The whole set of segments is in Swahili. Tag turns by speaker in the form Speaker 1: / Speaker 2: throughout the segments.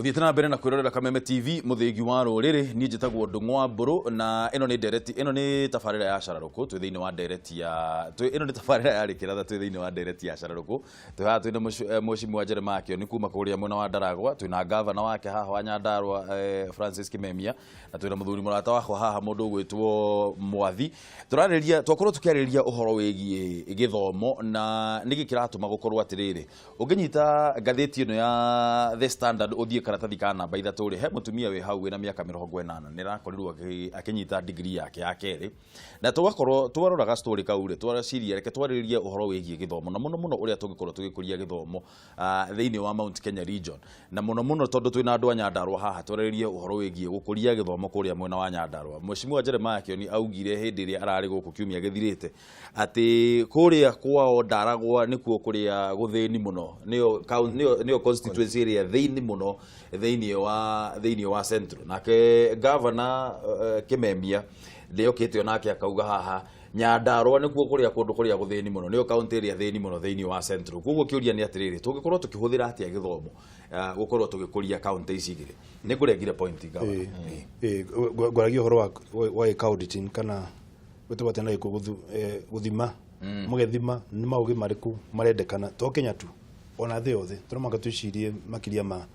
Speaker 1: Uthiete na mbere na kwirorera Kameme TV muthingi wa ruriri ni njitagwo Ndung'wa Mburu na ino ni direct ino ni tabarira ya Cararuku twi thiini wa direct ya ino ni tabarira ya rikiratha twi thiini wa direct ya Cararuku twi ha twi na mushimi wa Jeremakio ni kuma kuria mwena wa Ndaragwa twi na governor wake haha wa Nyandarua Francis Kameme na twi na muthuri murata wako haha mundu gwitwo Mwathi turariria twakorwo tukiariria uhoro wigie githomo na niki kiratuma gukorwo atiriri unginyita ngatheti ino ya The Standard uthie karatathi kana namba ithatu ri he mutumia we hau wina miaka 80 nirakorirwo akinyita degree yake ya keri na tugakorwo twaroraga story kaure twaraciria reke twariririe uhoro wigie githomo na muno uria tungikorwo tugikuria githomo thiini wa Mount Kenya region na muno tondu twina andu a Nyandarua haha twariririe uhoro wigie gukuria githomo kuria mwena wa Nyandarua Mheshimiwa Jeremakio ni augire hindi ria arari guku kiumia githirite ati kuria kwao Ndaragwa nikuo kuria guthini muno niyo constituency area thiini muno thiini wa central nake governor Kameme ndeyokete onake akauga haha Nyandarua nikuo kuria kundu kuria guthini muno niyo county area thiini muno thiini wa central kugo kiuria ni atiriri tungikorwo tukihuthira atia githomo gukorwo tugikuria county igiri ni kurengire point governor
Speaker 2: gwaragia horo wa auditing kana gutubate na guthima mugethima ni maugi mariku marendekana to Kenya tu ona the othe turamaga twicirie makiria ma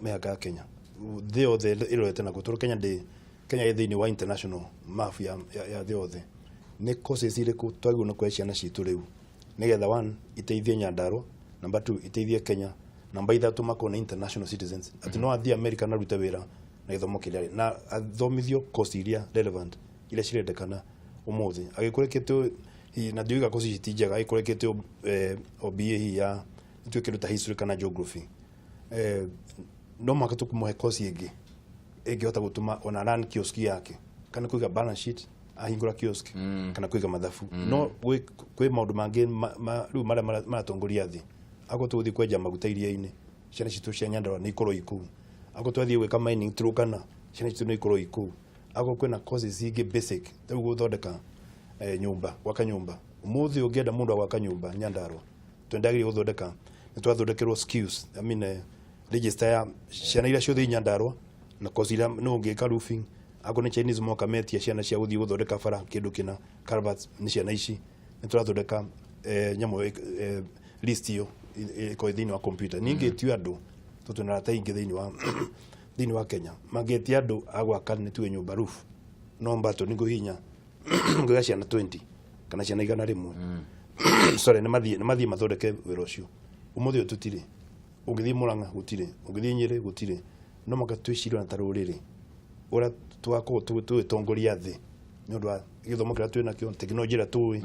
Speaker 2: mehaka Kenya the othe irorete na guturu Kenya thiini wa international map ya the othe ni causes iriku twagwo no kwa ciana citu riu nigetha one iteithie Nyandarua number 2 iteithie Kenya number 3 makona international citizens ati no athie America na ruta wira na githomo kiria na athomithio course iria relevant ile cirendekana umuthi agikurekete na ndiuga course citijega agikurekete OBA ya tukiruta history kana geography no makatu kumuhe course ingi hota gutuma ona run kioski yake kana kuiga balance sheet ahingura kioski kana kuiga mathafu no kwi maundu mangi riu maratongoria thi ako tuthi kwenja maguta iria-ini ciana citu cia Nyandarua ni ikorwo iku ako twathie gwika mining through kana ciana citu ni ikorwo iku ako kwina courses ingi basic tau guthondeka nyumba gwaka nyumba umuthi ungienda mundu gwaka nyumba Nyandarua twendagire guthondeka ni twathondekerwo skills register ya ciana iria ciothe Nyandarua na course ira no ungika roofing ako ni Chinese moka metia ciana cia guthii guthondeka bara kindu kina culverts ni ciana ici ni twathondeka nyamo list yo ko thiini wa computer ningi tu andu tutunarata ingi thiini wa Kenya mageti andu agwaka ni tuwe nyumba roof no mbato ningo hinya ngoya ciana 20 kana ciana igana rimwe sorry ni mathie mathondeke wira ucio umuthi tutire ungithie Murang'a gutire ungithie Nyeri gutire no magatwicirwa na taruriri ora twako tutongoria thi ni undu wa githomo kira twina kio teknolojia tuwi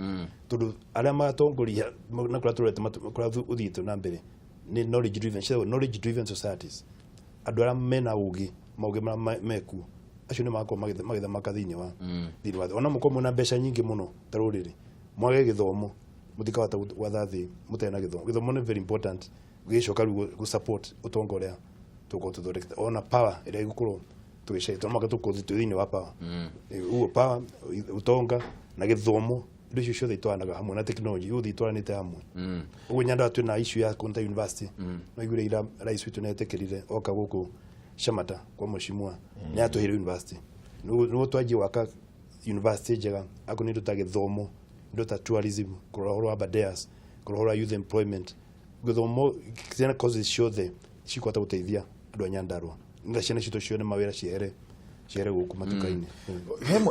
Speaker 2: tundu aria matongoria na kura turete kura uthito na mbere ni knowledge driven societies andu aria mena ugi maugi meku acio ni mako magetha makathini wa thini wa ona muko muna mbeca nyingi muno taruriri mwage githomo mutikawata wathathi mutena githomo ni very important gicoka gu support utongoria tuko tuthondekete ona power ira igukorwo tugishe tomaka tukothi twini wa power uo power utonga na githomo ndicio ciothe itwanaga hamwe na technology uthi itwanite hamwe ugo Nyandarua twina issue ya Kunta University no igure ira rais witu netekerire oka guku Shamata kwa mheshimiwa ni atuhire university no twaji waka university jega akuni tutagithomo ndota tourism kurora abadeas kurora youth employment githomo kizena causes ciothe cikwata guteithia andu a Nyandarua nga ciana citu cione mawira ciere guku matuka-ini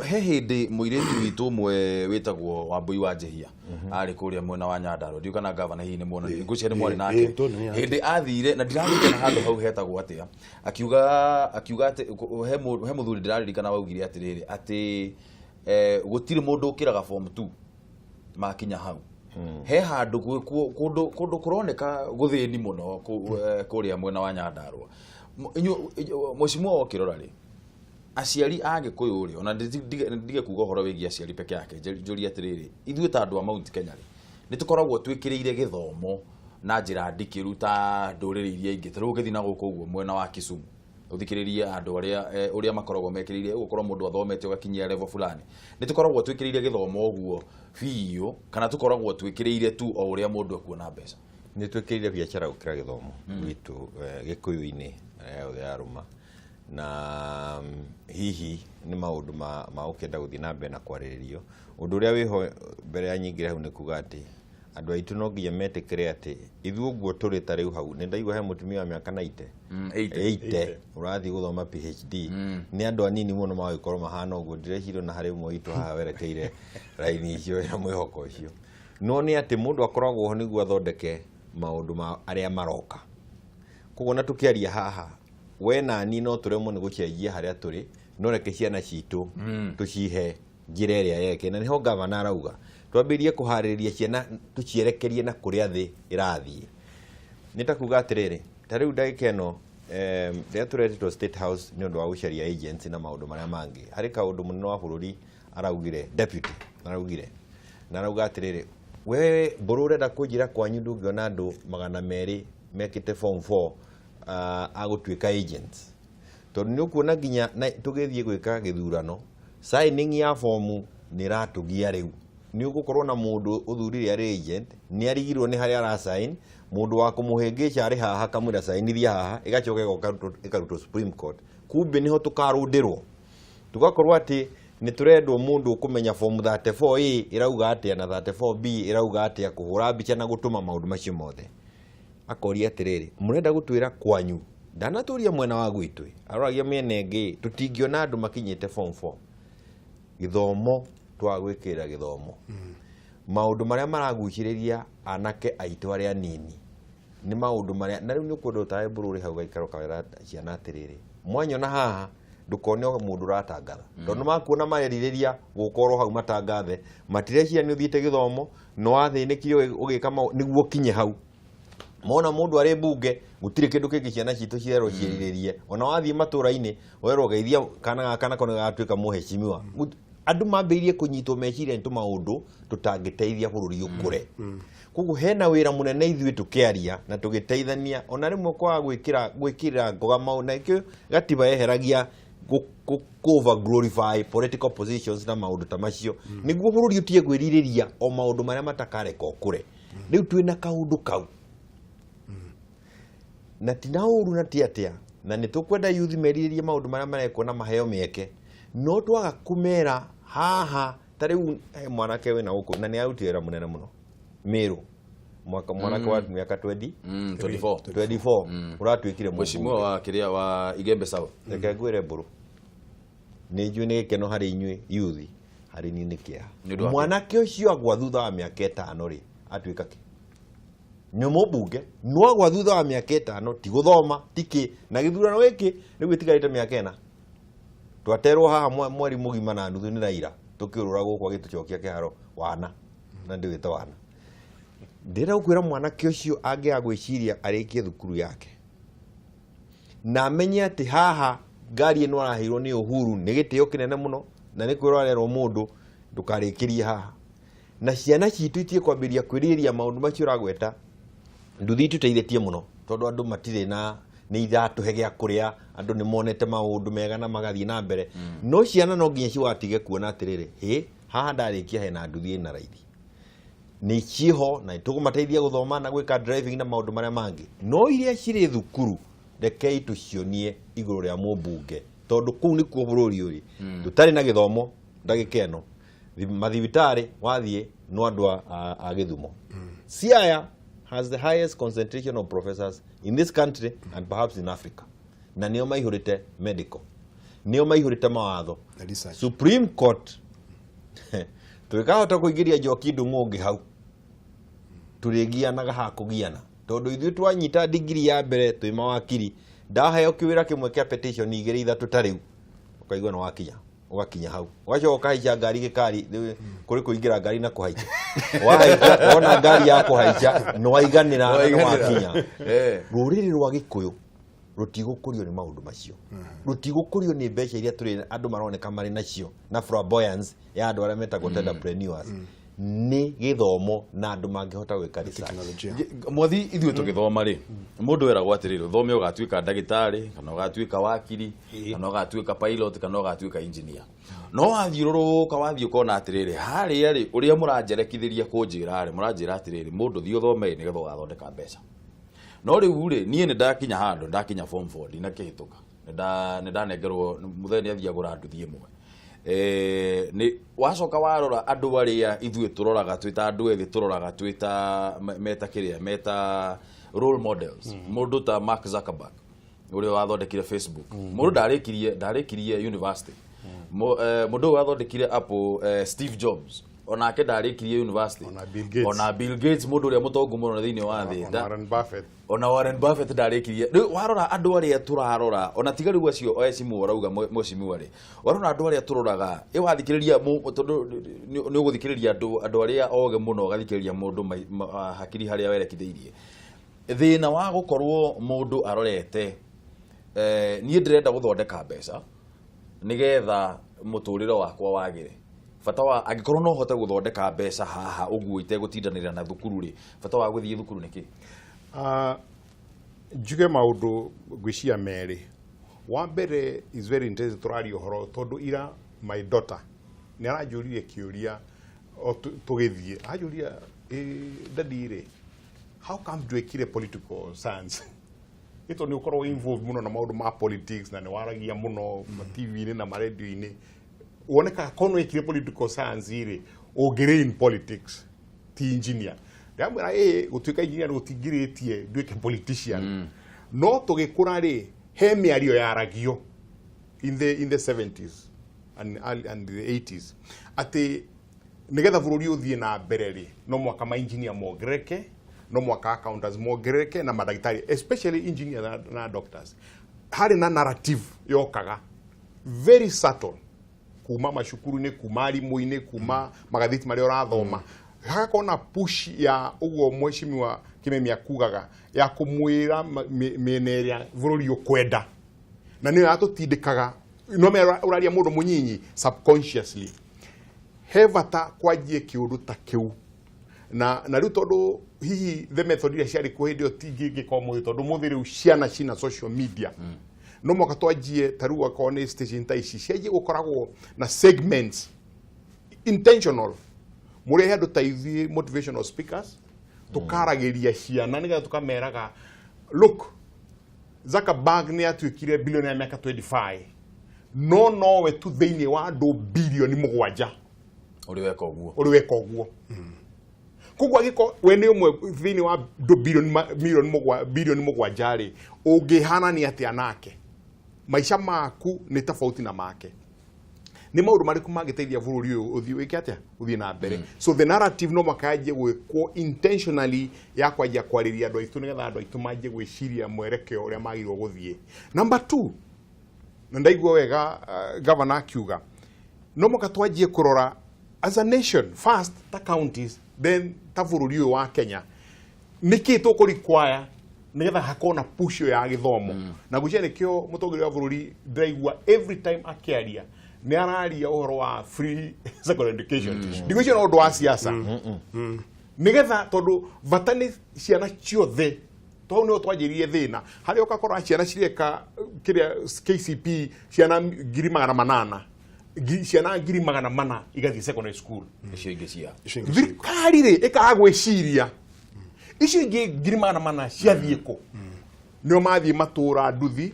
Speaker 1: he hindi muiritu witu mwe witagwo Wambui wa Njehia ari kuria mwena wa Nyandarua ndiu kana governor hii ni muona ngucia ni mwari nake hindi athire na ndiramenya handu hau hetagwo atia akiuga ati he muthuri ndiraririkana waugire atiriri ati gutire mundu ukiraga form 2 makinya hau he handu kundu kuroneka guthini muno kuria mwena wa Nyandarua mheshimiwa wakirora ri aciari agikuyu ri ona ndige kuga horo wigi aciari peke yake njuri atiriri ithuĩ ta andu a Mount Kenya ri nitukoragwo twikiriire githomo na njira ndikiru ta nduriri iria ingi tru githina guku uguo mwena wa Kisumu uthikiririe andu uria makoragwo mekiriire gukorwo mundu athomete ugakinyia level fulani nitukoragwo twikiriire githomo uguo fiyo kana tukoragwo twikiriire tu o uria mundu akuona mbeca
Speaker 3: nĩ twĩkĩrĩire biacara gũkĩra gĩthomo gwitũ gĩkũyũ-inĩ ya rũma na hihi nĩ maũndũ ma ũkĩenda gũthiĩ na mbere na kwarĩrĩrio. Ũndũ ũrĩa wĩho mbere ya nyingĩre hau nĩ kuga atĩ andũ aitũ no nginya metĩkĩre atĩ ithuĩ ũguo tũrĩ ta rĩu hau. Nĩ ndaigua he mũtumia wa mĩaka 80 ũrathiĩ gũthoma PhD nĩ andũ anini mũno magĩkorwo mahana ũguo. Ndĩreciria na harĩ ũmwe witũ haha werekeire raini icio na mwĩhoko ũcio. No nĩ atĩ mũndũ akoragwo ho nĩguo athondeke maũndũ arĩa maroka. Koguo na tũkĩaria haha we na niĩ no tũremwo nĩ gũcenjia harĩa tũrĩ, no reke ciana citũ tũcihe njĩra ĩrĩa yeke. Na nĩho gavana arauga twambĩrĩrie kũharĩrĩria ciana tũcierekerie na kũrĩa thĩ ĩrathiĩ. Nĩ ta kuga atĩrĩrĩ, ta rĩu ndagĩka ĩno rĩrĩa tũretĩtwo State House nĩ ũndũ wa gũcaria agents na maũndũ marĩa mangĩ, harĩ kaũndũ mũnene wa bũrũri araugire, deputy araugire na arauga atĩrĩrĩ, we Mbũrũ ũrenda kũnjĩra kwanyu ndũngĩona andũ 200 mekĩte form 4 agũtuĩka agents. Tondũ nĩ ũkuona nginya tũgĩthiĩ gwĩka gĩthurano signing ya fomu nĩ ratũgia rĩu. Nĩ ũgũkorwo na mũndũ ũthurire arĩ agent nĩ arigirwo nĩ harĩa ara sign, mũndũ wa kũmũhĩngĩca arĩ haha kamwĩra signithia haha, ĩgacoka ĩkarutwo Supreme Court. Kumbe niho tũkarũndĩrwo tugakorwo atĩ nĩ tũrendwo mũndũ ũkũmenya form 34A ĩrauga atĩa na 34B ĩrauga atĩa, kũhũra mbica na gũtũma maũndũ macio mothe. Akoria atĩrĩrĩ, mũrenda gũtwĩra kwanyu, ndanatũria mwena wa gwitũ, aroragia mĩena ĩngĩ, tũtingĩona andũ makinyĩte form 4. Gĩthomo twagwĩkĩra gĩthomo. Maũndũ marĩa maragucĩrĩria anake aitũ arĩa anini nĩ maũndũ marĩa, na rĩu nĩ ũkũndũ tawe Mbũrũ ũrĩ hau gaikaro kawera ciana atĩrĩrĩ, mwanyona haha ndũkone mũndũ ũratangatha. Tondũ makuona marerirĩria gũkorwo hau matangathe, matireciria nĩ ũthiĩte gĩthomo no wathĩnĩkire ũgĩka nĩguo kinye hau. Mona mũndũ arĩ mbunge gũtirĩ kĩndũ kĩngĩ ciana citũ cierwo ciĩrirĩrie. Ona wathiĩ matũra-inĩ werwo geithia kana gaka nako nĩ gatuĩka mũhecimiwa. Andũ mambĩrĩrie kũnyitwo meciria nĩ tũmaũndũ tũtangĩteithia bũrũri ũkũre. Koguo hena wĩra mũnene ithuĩ tũkĩaria na tũgĩteithania, ona rĩmwe kwaga gwĩkĩra ngoga maũndũ, na ikĩo gatiba yeheragia over glorify political positions na maũndũ ta macio nĩguo bũrũri ũtige kwĩrirĩria o maũndũ marĩa matakareka ũkũre. Rĩu twĩna kaũndũ kau na ti na ũru na ti atĩa, na nĩ tũkwenda youth merirĩrie maũndũ marĩa marekwo na maheo mĩeke, no twaga kũmera haha. Ta rĩu mwanake wĩna gũkũ na nĩ arutire wĩra mũnene mũno Mĩrũ, mwanake wa mĩaka 24 ũratuĩkire
Speaker 1: mũcimwa wa kĩrĩa wa Igembe South.
Speaker 3: Reke ngwĩre Mbũrũ, nĩ njũĩ nĩ gĩkeno harĩ inyuĩ youth, harĩ niĩ nĩ kĩeha. Mwanake ũcio agwa thutha wa mĩaka 5 rĩ atuĩka kĩ? Nĩ mũmbunge, no agwa thutha wa mĩaka 5 ti gũthoma tikĩ, na gĩthurano gĩkĩ rĩu gĩtigarĩte mĩaka 4. Twaterwo haha mweri mũgima na nuthu nĩ Raila tũkĩũrũra gũkũ agĩtũcokia kĩharo wana na ndĩwĩte wana. Ndĩrenda gũkwĩra mwanake ũcio angĩagwĩciria arĩkie thukuru yake na amenye atĩ haha ngari ĩno araheirwo nĩ Uhuru nĩ gĩtĩo kĩnene mũno, na nĩ kwĩrwo arerwo mũndũ ndũkarĩkĩrie haha, na ciana citũ itie kwambĩrĩria kwĩrirĩria maũndũ macio ũragweta. Nduthi tũteithĩtie mũno tondũ andũ matirĩ na nĩ iratũhe gĩa kũrĩa, andũ nĩ monete maũndũ mega na magathiĩ na mbere. No ciana no nginya ciwatige kuona atĩrĩrĩ, haha ndarĩkia hena nduthi ĩna raithi, nĩ ciho na tũkũmateithia gũthoma na gwĩka driving na maũndũ marĩa mangĩ. No iria cirĩ thukuru rekei tũcionie igũrũ rĩa mũmbunge, tondũ kũu nĩkuo bũrũri ũrĩ. Tũtarĩ na gĩthomo ndagĩka ĩno, mathibitarĩ wathiĩ no andũ a Gĩthumo. Siaya has the highest concentration of professors in this country and perhaps in Africa. Na nĩo maihũrĩte medical, nĩo maihũrĩte mawatho. Supreme Court tũkahota kũingĩria Njoki Ndung'u ũngĩ hau, tũrĩgianaga ha kũgiana, tondũ ithuĩ twanyita degree ya mbere twĩ mawakiri, ndaheo kĩwĩra kĩmwe kĩa petition 2-3 tarĩu ũkaigua no wakinya ũgakinya hau, ũgacoka ũkahaica ngari gĩkari kũrĩ kũingĩra ngari na kũhaica, wahaica ona ngari ya kũhaica no waiganĩra no wakinya. Rũrĩrĩ rwa Gĩkũyũ rũtigũkũrio nĩ maũndũ macio, rũtigũkũrio nĩ mbeca iria tũrĩ andũ maroneka marĩ nacio na flamboyance ya andũ arĩa metagwo entrepreneurs. nĩ gĩthomo na andũ mangĩhota gwĩka research.
Speaker 2: Teknolojia.
Speaker 1: Mwathi ithuĩ tũgĩthoma rĩ mũndũ eragwo atĩrĩrĩ ũthome ũgatuĩka ndagĩtarĩ kana ũgatuĩka wakiri kana ũgatuĩka pilot kana ũgatuĩka engineer no wathiũrũrũka wathiĩ ũkona atĩrĩrĩ harĩa rĩ ũrĩa mũranjerekithĩria kũnjĩra rĩ mũranjĩra atĩrĩrĩ mũndũ thiĩ ũthome nĩgetha ũgathondeka mbeca no rĩu rĩ niĩ nĩ ndakinya handũ ndakinya form 4 ndina kĩhĩtũka nĩ ndanengerwo mũthenya nĩ athiagũra nduthi ĩmwe ni wacoka warora andũ arĩa ithuĩ tũroraga twĩta andũ ethĩ tũroraga twĩta meta role models mũndũ ta Mark Zuckerberg ũrĩa wathondekire Facebook mũndũ ndarĩkirie university mũndũ wathondekire Apple Steve Jobs onake ndarĩkirie university ona Bill Gates mũndũ ũrĩa mũtongu mũno thĩinĩ wa thĩ ona Warren Buffett ndarĩkirie rĩu warora andũ arĩa tũrarora ona tiga rĩu acio oecimu warauga mwecimu arĩ warora andũ arĩa tũroraga wathikĩrĩria tondũ nĩ ũgũthikĩrĩria andũ arĩa oge mũno ũgathikĩrĩria mũndũ hakiri harĩa werekithĩirie thĩna wa gũkorwo mũndũ arorete niĩ ndĩrenda gũthondeka mbeca nĩgetha mũtũrĩre wakwa wagĩre bata wa angĩkorwo no hote gũthondeka mbeca haha ũguo itegũtindanĩra na thukuru rĩ bata wa gũthiĩ thukuru nĩkĩ
Speaker 4: njuge maũndũ ngwĩcia merĩ wa mbere is very intense tũraria ũhoro tondũ ira my daughter nĩ aranjũririe kĩũria tũgĩthiĩ anjũria dadi rĩ how come ndwĩkire political science ito nĩ ũkorwo involved mũno na maũndũ ma politics na nĩ waragia mũno TV-inĩ na radio-inĩ woneka kono wĩkire political science rĩ ũngĩrĩ in politics ti engineer ndamwĩra gũtuĩka engineer gũtingirĩtie nduĩke politician no tũgĩkũra rĩ he mĩario yaragio in the 70s and the 80s atĩ nĩgetha bũrũri ũthiĩ na mbere rĩ no mwaka ma engineer mongereke no mwaka accountants mongereke na madagitari especially engineers na doctors harĩ na narrative yokaga very subtle kuma mashukuru-inĩ kuma arimũ-inĩ kuma magathĩti marĩa ũrathoma hagakona push ya ũguo mweshimiwa Kameme akugaga ya kũmwĩra mĩena ĩrĩa bũrũri ũkwenda na nĩyo yatũtindĩkaga no ũraria mũndũ mũnyinyi subconsciously he bata kwanjie kĩũndũ ta kĩu na rĩu tondũ hihi the method iria ciarĩ kuo hĩndĩ ĩyo tingĩgĩkorwo mũthĩ tondũ mũthĩ rĩu ciana cina social media no mwaka twanjie tarĩu akorwo nĩ station ta ici cianjie gũkoragwo na segments intentional mũrehe andũ ta ithuĩ motivational speakers tukaragĩria ciana nĩgetha tukameraga look Zuckerberg nĩ atuĩkire billionaire miaka 25 nowe tu thĩinĩ wa andũ bilioni 7 ũrĩ weka ũguo koguo agĩko we nĩ ũmwe thĩinĩ wa andũ bilioni 7 rĩ ũngĩhanania atĩa nake maica maku nĩ tofauti na make nĩ maũndũ marĩkũ mangĩteithia bũrũri ũyũ ũthiĩ wĩke atĩa ũthiĩ na mbere so the narrative no makanjie gwĩkwo intentionally ya kwanjia kwarĩria andũ aitũ nĩgetha andũ aitũ manjie gwĩciria mwerekeo ũrĩa magĩrĩirwo gũthiĩ number 2 na ndaigua wega governor akiuga no mũka twanjie kũrora as a nation first ta counties then ta bũrũri ũyũ wa Kenya nĩkĩ tũkũrequire nĩgetha hakona push ya gĩthomo na gwĩcia nĩkĩo mũtongoria wa bũrũri ndaigua every time akĩaria nĩ araria ũhoro wa free secondary education ndigwĩcia no ũndũ wa siasa nĩgetha tondũ bata nĩ ciana ciothe tondũ nĩo twanjĩrire thĩna harĩa ũgakorwo ciana cireka kĩrĩa KCP ciana 800 ciana 400 igathiĩ secondary school
Speaker 1: icio ingĩ cia
Speaker 4: thirikari rĩ ĩkagwĩciria icio ingĩ 400 ciathiĩ kũ nĩo mathiĩ matũra nduthi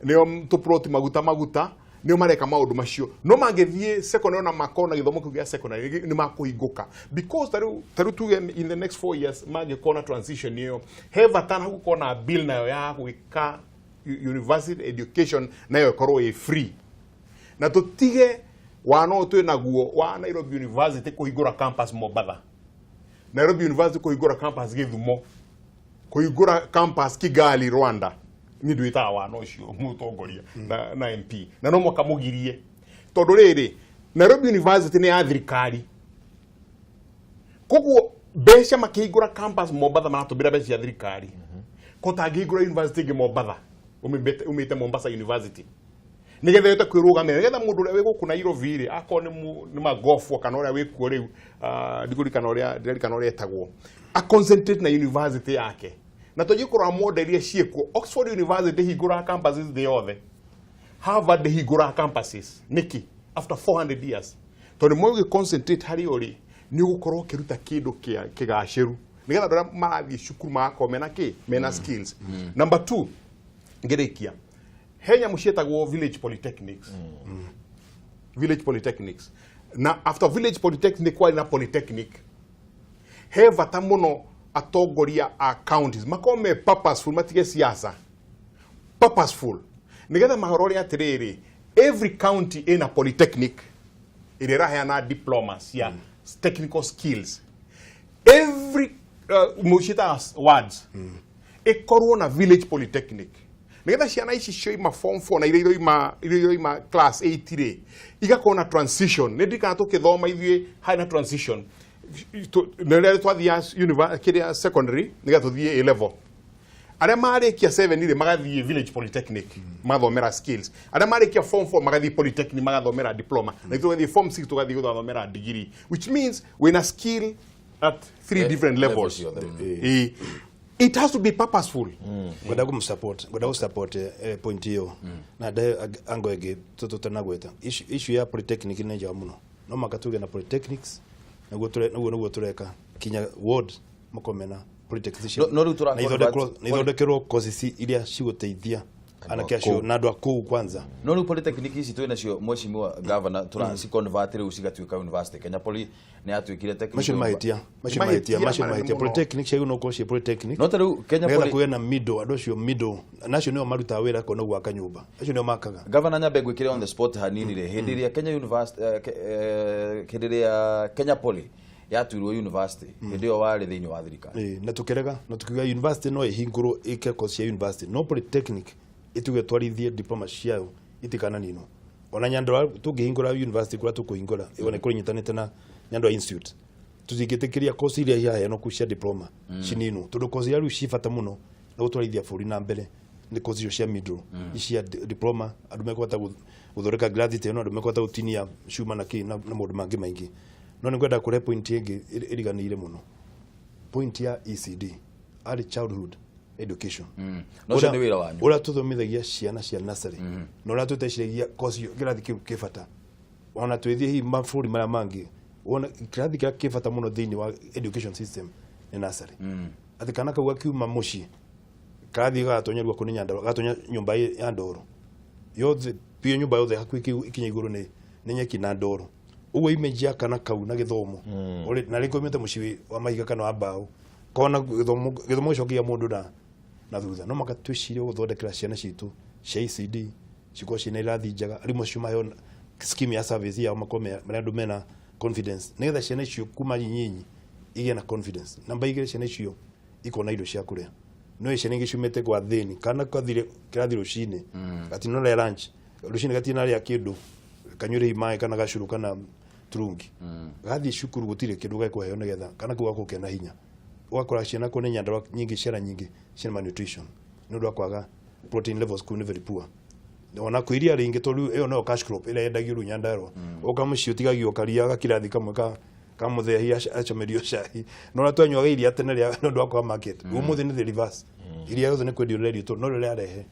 Speaker 4: nĩo tũproti maguta nĩo mareka maũndũ macio no mangĩthiĩ secondary na makona gĩthomo kĩu gĩa secondary nĩ makũhingũka because tarĩu tuge in the next 4 years mangĩkona transition ĩyo he bata na gũkona bill nayo ya gwĩka university education nayo ĩkorwo ĩ free na tũtige wano twĩ naguo wa Nairobi University kũhingũra campus Mombatha Nairobi University kũhingũra campus Gĩthumo kũhingũra campus Kigali Rwanda ni ndwĩtaga wano ũcio mũtongoria na MP na no mwaka mũgirie tondũ rĩrĩ Nairobi University nĩ ya thirikari koguo mbeca makĩhingũra campus Mombatha maratũmĩra mbeca cia thirikari ko tangĩhingũra university ĩngĩ Mombatha umĩte Mombasa University nigetha yote kwirugamira nigetha mundu uria wigu kuna iro vire akone ni magofu kana uria wikuo riu ndigurikana uria etagwo a concentrate na university yake na toje kura model iria ciekuo Oxford University higura campuses the other Harvard higura campuses niki after 400 years tondu mwe concentrate hari uri ni ugukorwo kiruta kindu kigaciru nigetha ndora marathie cukuru makome na mena skills number 2 ngirikia henya mushietagwo village polytechnics village polytechnics na after village polytechnic kwali na polytechnic he vata muno atongoria a counties makome purposeful matige siasa purposeful nigetha mahorori atiriri every county in a polytechnic irera hena diplomas ya technical skills every mushita words ikorwo na village polytechnic nigetha ciana ici cio ima form 4 na irio ima class 8 ri igakorwo na transition ni ndikana tukithoma ithuĩ high transition nere twathia university secondary nigetha tuthie A level aria marikia 7 ri magathie village polytechnic mathomera skills aria marikia form 4 magathie polytechnic magathomera diploma na tugathie form 6 tugathie guthomera degree which means we na skill at 3 different levels it has to be purposeful
Speaker 2: ngoda support point hiyo na da angoege tutotana gweta issue ya polytechnic ni nja muno no makatuge na polytechnics naguo tureka kinya ward mukomena polytechnics na ithodekerwo courses iria ciguteithia anake acio na andu akuu kwanza
Speaker 1: no ru polytechnic ici twina cio mweshimiwa governor turasi convert ru cigatuika university Kenya Poly ni atwikire technical mahitia polytechnic cio no course polytechnic no taru Kenya Poly
Speaker 2: kuena middle andu acio middle nacio nio maruta wira kono gwaka nyumba acio nio makaga
Speaker 1: governor nyabe gwikire on the spot hanini ri hindi ria Kenya University hindi ria Kenya Poly yatuirwo university hindi yo wari thiini wa thirikari
Speaker 2: na tukiga university no ihingurwo ike course ya university no polytechnic ituge twarithie diploma ciao itikana nino ona Nyandarua tungihingura university kura tukuhingura ibone kurinyitanite na Nyandarua Institute tutigitikiria course iria ya no kucia diploma cinino tondu course ya riu cifata muno na gutwarithia buri na mbere ni course cia middle icia diploma andu mekwata guthoreka graduate no andu mekwata gutinia cuma na mundu mangi maingi no ngwenda kure point ingi iriganire muno point ya ECD early childhood education
Speaker 1: no cio ni wira wanyu
Speaker 2: ura tuthomithagia ciana cia nursery no ura tuteciragia kocio kirathi kiu kifata ona twithie hi mafuri mara mangi ona kirathi kira kifata muno thiini wa education system ni nursery ati kana kau akiuma muci kirathi gagatonyerwa kuni Nyandarua gatonya nyumba ya ndoro yothe pio nyumba yothe hakuiki ikinya iguru ni nyeki na ndoro uwe image ya kana kau na githomo uri na ringomete muci wa mahiga kana wa mbao kona githomo cokia mundu na thutha no makatwicirie guthondekera ciana citu cia ECD ciko cina irathi njaga arimo ciuma yo scheme ya service ya makome marandu mena confidence nigetha ciana icio kuma nyinyi igie na confidence namba igire ciana icio iko na indo cia kuria no ciana ingi ciumete kwa thini kana kwathire kirathi rucine ati no le lunch rucine gatina ria kindu kanyure imai kana gacuru kana turungi gathi cukuru gutire kindu gaikuheo nigetha kana kuga kukena hinya wakora ciana ko ni Nyandarua nyingi ciana nyingi ciana malnutrition no ndo kwaga protein levels ku ni very poor ona kuiria ringi toru iyo no cash crop ile endagio ru Nyandarua ukamucio tigagio karia gakirathi kamwe ka muthehia achomerio shahi no na twanywa iria tene ria no ndo kwa market umuthi ni the reverse iria yothe ni kwendio ready to no rile arehe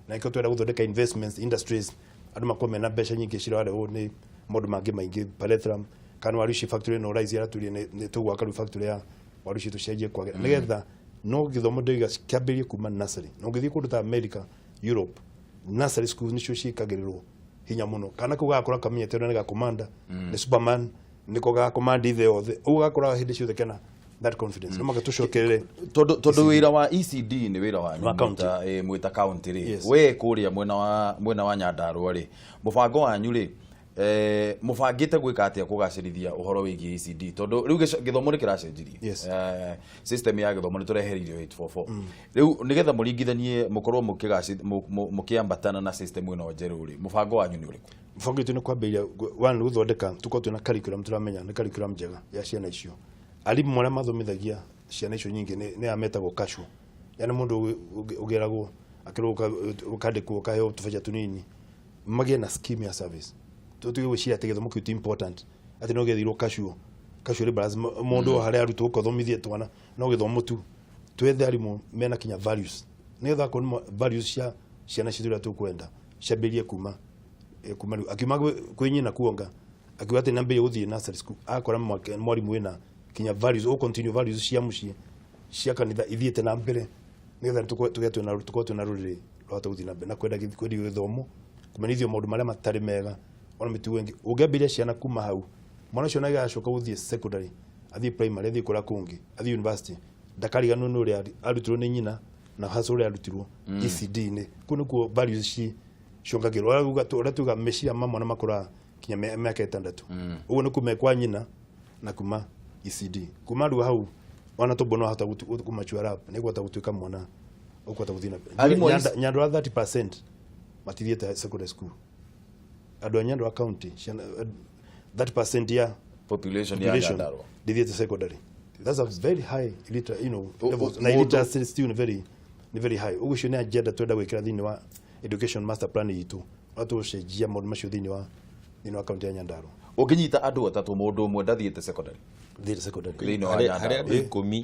Speaker 2: na iko twenda guthondeka investments industries andu makome na besha nyingi cirare ni modu mangi maingi palletium kana warishi factory no rise ya tuli ni tugwaka factory ya warushi tucenjie kwagira nigetha no githomo ndiga kiambirie kuma nursery no ngithii kundu ta America Europe nursery schools nicio ciikagirirwo hinya muno kana kugakora kamenyete ni ga commander ni superman niko ga command ithe yothe ugakora hindi ciothe kana that confidence no magatucokerere
Speaker 1: tondu wira wa ECD ni wira wa mwita county ri we kuria mwena wa Nyandarua ri mubango wanyu ri mufangite gwika atia kugacirithia uhoro wigie ECD tondu riu githomo ni kiracenjirie system ya githomo ni tureheririo 844 riu nigetha muringithanie mukorwo mukiambatana na system ino njeru ri mubango wanyu ni uriku
Speaker 2: mubango itu ni kwambiria one guthondeka tuko tuna curriculum turamenya ni curriculum njega ya ciana icio alimu mara mathomithagia ciana icio nyingi ni ametagwo casual yani mundu ugeragwo akiruka ukandikwo kaheo tufaja tunini magie na scheme ya service tutige gwiciria ati githomo kiu important ati no githirwo casual laborers mundu hari arutwo kothomithie twana no githomo tu twethe arimu mena kinya values netha ko values cia ciana cithura tukwenda ciambirie kuma akima kwinyina kuonga akiwa ati nambe guthie nursery school akora mwarimu wina kinya values o continue values cia mucie cia kanitha ithiete na mbere netha tugetwe na ruriri rwata guthie na mbere na kwenda githomo kumenithio maundu maria matari mega ona mitugo ingi ungiambiria ciana kuma hau mwana cio naga acoka guthie secondary athie primary athie kura kungi athie university ndakariganwo no ria arutirwo ni nyina na haso ria arutirwo ECD ni kuno ku values ci ciongagirwo tuga meciria mama na makura kinya miaka 6 uguo ni kumekwa nyina na kuma ECD kuma ru hau wana tubono hata kumachua rap ni gwata gutuika mwana ukwata guthina Nyandarua 30% matithiete secondary school adwa Nyandarua county 30% ya
Speaker 1: population ya Nyandarua
Speaker 2: dithiete secondary. That's a very high levels na literacy still very high ugucio ni agenda twenda gwikira thini wa education master plan yitu watu cenjia maundu macio thini wa county ya Nyandarua
Speaker 1: ukinyita andu atatu mundu umwe ndathiete secondary thini wa Nyandarua
Speaker 3: hari andu 10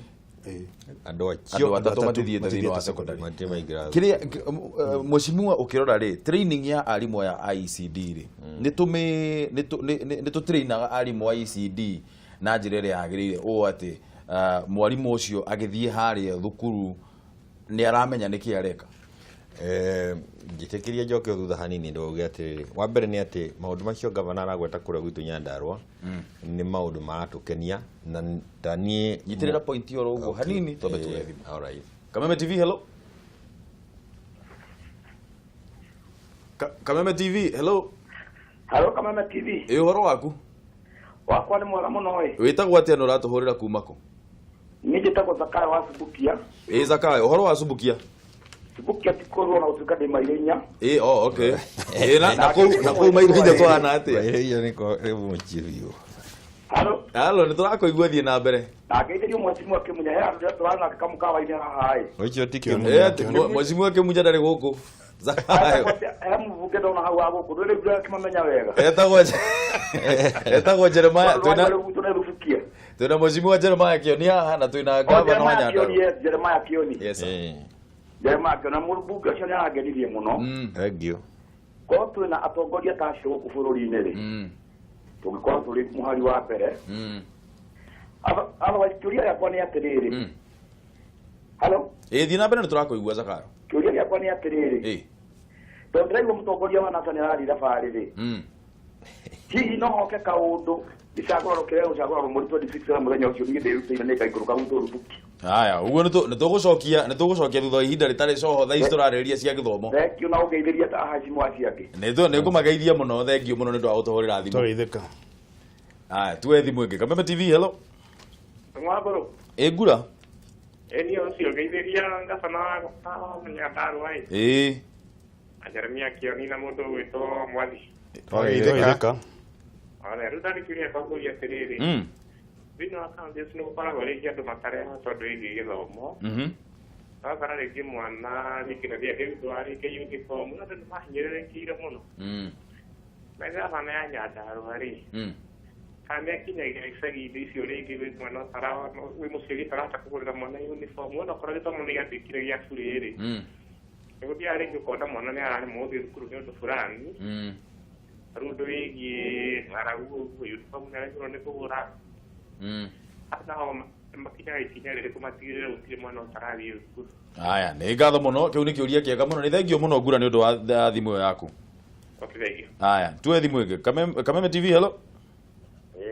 Speaker 3: andu
Speaker 1: atatu matithiete thini wa secondary kiria mheshimiwa ukirora ri training ya arimu ya ICD ri ni tu trainaga arimu wa ICD na njira ria yagirire o ati mwarimu ucio agithie haria thukuru ni aramenya niki areka
Speaker 3: ngitekiria njoke thutha hanini ndoge ati wa mbere ni ati maundu macio gavana aragweta kuria gwitu Nyandarua ni maundu maratukenia na tanie
Speaker 1: nyitirira point yo uguo hanini tobe tugethi.
Speaker 3: All right.
Speaker 1: Kameme TV, hello. Kameme TV, hello.
Speaker 5: Hello Kameme TV.
Speaker 1: Uhoro waku?
Speaker 5: Wakwa ni mwega muno ri.
Speaker 1: Witagwo atia no ratuhurira kuma ko?
Speaker 5: Ni njitagwo Zakayo wa Subukia.
Speaker 1: Zakayo, uhoro wa Subukia?
Speaker 5: Subukia tikorwo na utukade mairenya.
Speaker 1: Okay. Na ko mairenya twana atia?
Speaker 3: Mairenya niko muchirio.
Speaker 1: Halo, ni turakoigua thie na mbere.
Speaker 5: Ageithirio mwacimu akimunya he andu turana kamukawa ine hai.
Speaker 3: Oicio tikio.
Speaker 1: Mwacimu akimunya ndari guku. Zakayo.
Speaker 5: Muvuge ndona hau abo ko ndore bwa kimamenya wega.
Speaker 1: Etagwo Jeremiah twina mwacimu wa Jeremiah Kionia na twina gavana wa Nyandarua.
Speaker 5: Jeremiah Kioni.
Speaker 1: Yes.
Speaker 5: Jeremiah Kioni murubuga cio nageririe muno.
Speaker 3: Thank you.
Speaker 5: Ko twina atongoria tacio guku bururi-ini ri. Tugikorwo turi muhari wa mbere aba kiuria yakwa ni atiriri. Hello
Speaker 1: thiĩ na mbere nĩ tũrakoigua Zakayo.
Speaker 5: Kiuria yakwa ni atiriri tondũ ndĩraigua mũtongoria wa NASA nĩarari thabarĩ rĩ hihi no hoke kaũndũ icagũrano kĩrĩa gũcagũrano mweri 26 na mũthenya ũcio niĩ ndĩrutĩire nĩ ngaikũrũka gwitũ Rubuki.
Speaker 1: Haya, uguo nĩ tũgũcokia thutha ihinda rĩtarĩ coho thaa ici tũrarĩrĩria cia gĩthomo.
Speaker 5: Thengio na ũngeithĩria ta ahacimu acio angĩ.
Speaker 1: Nĩ ngũmageithia mũno, thengio mũno nĩ ũndũ wa gũtũhũrĩra thimũ.
Speaker 2: Tũgeithĩka.
Speaker 1: Haya, tuwe thimũ ĩngĩ. Kameme TV, hello.
Speaker 5: Ngwabũrũ.
Speaker 1: Ngura.
Speaker 5: Niĩ ũcio ngeithĩria ngabana wa Nyandarua Jeremiah Kioni na mũndũ gwĩtwo Mwathi.
Speaker 2: Tũgeithĩka.
Speaker 5: Ona rĩu ndarikiria kwaguria atiriri. Thĩinĩ wa kaunti ũcio nĩgũkoragwo rĩngĩ andũ matarehwo tondũ wĩgiĩ gĩthomo. Ũgakora rĩngĩ mwana rĩkĩrathia gĩtwarĩke uniform na andũ nĩmahinyĩrĩrĩkĩire mũno. Na gavana ya Nyandarua rĩ kana kinyagia icagi-inĩ icio rĩngĩ wĩ mwana wĩ mũciari ũtarahota kũgũrĩra mwana uniform ona korwo gĩthomo nĩgĩatuĩkire gĩa bure rĩ nĩgũthiaga rĩngĩ ũkona mwana nĩararemwo gũthiĩ thukuru nĩ ũndũ fulani rĩu ũndũ wĩgiĩ ng'aragu ũguo uniform nĩaragĩrwo nĩ kũgũra nao makinyaga ikinya rĩrĩkũ matigĩrĩre gũtirĩ mwana ũtarathiĩ thukuru.
Speaker 1: Haya, nĩ ngatho mũno, kĩu nĩ kĩũria kĩega mũno, nĩ thengio mũno Ngura nĩ ũndũ wa thimũ ĩyo yaku.
Speaker 5: Okay, thengio.
Speaker 1: Haya, tuwe thimũ ĩngĩ. Kameme TV, hello.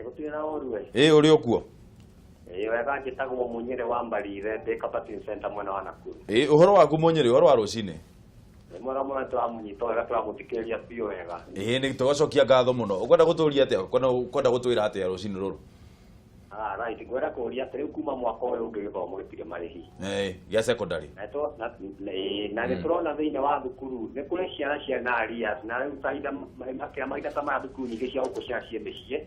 Speaker 5: Gũtirĩ na ũru we.
Speaker 1: Ũrĩ o kuo?
Speaker 5: Wega njĩtagwo Munyere wa Mbarire ndĩ Captain Center mwena wa Nakuru.
Speaker 1: Ũhoro waku Munyere, ũhoro wa rũcinĩ?
Speaker 5: Nĩ mwega mũno tũramũnyita wega tũramũthikĩrĩria biũ wega.
Speaker 1: Nĩ tũgacokia ngatho mũno. Ũkwenda gũtũũria atĩa? Ũkwenda gũtwĩra atĩa rũcinĩ rũrũ?
Speaker 5: Right, ngwenda kũria atĩ rĩu kuma mwaka ũyũ ũngĩ gĩthomo gĩtirĩ marĩhi.
Speaker 1: Gĩa secondary.
Speaker 5: Na nĩ tũrona thĩinĩ wa thukuru nĩ kũrĩ ciana arrears na rĩu mahinda ta ma thukuru nyingĩ cia gũkũ ciaciĩ mĩciĩ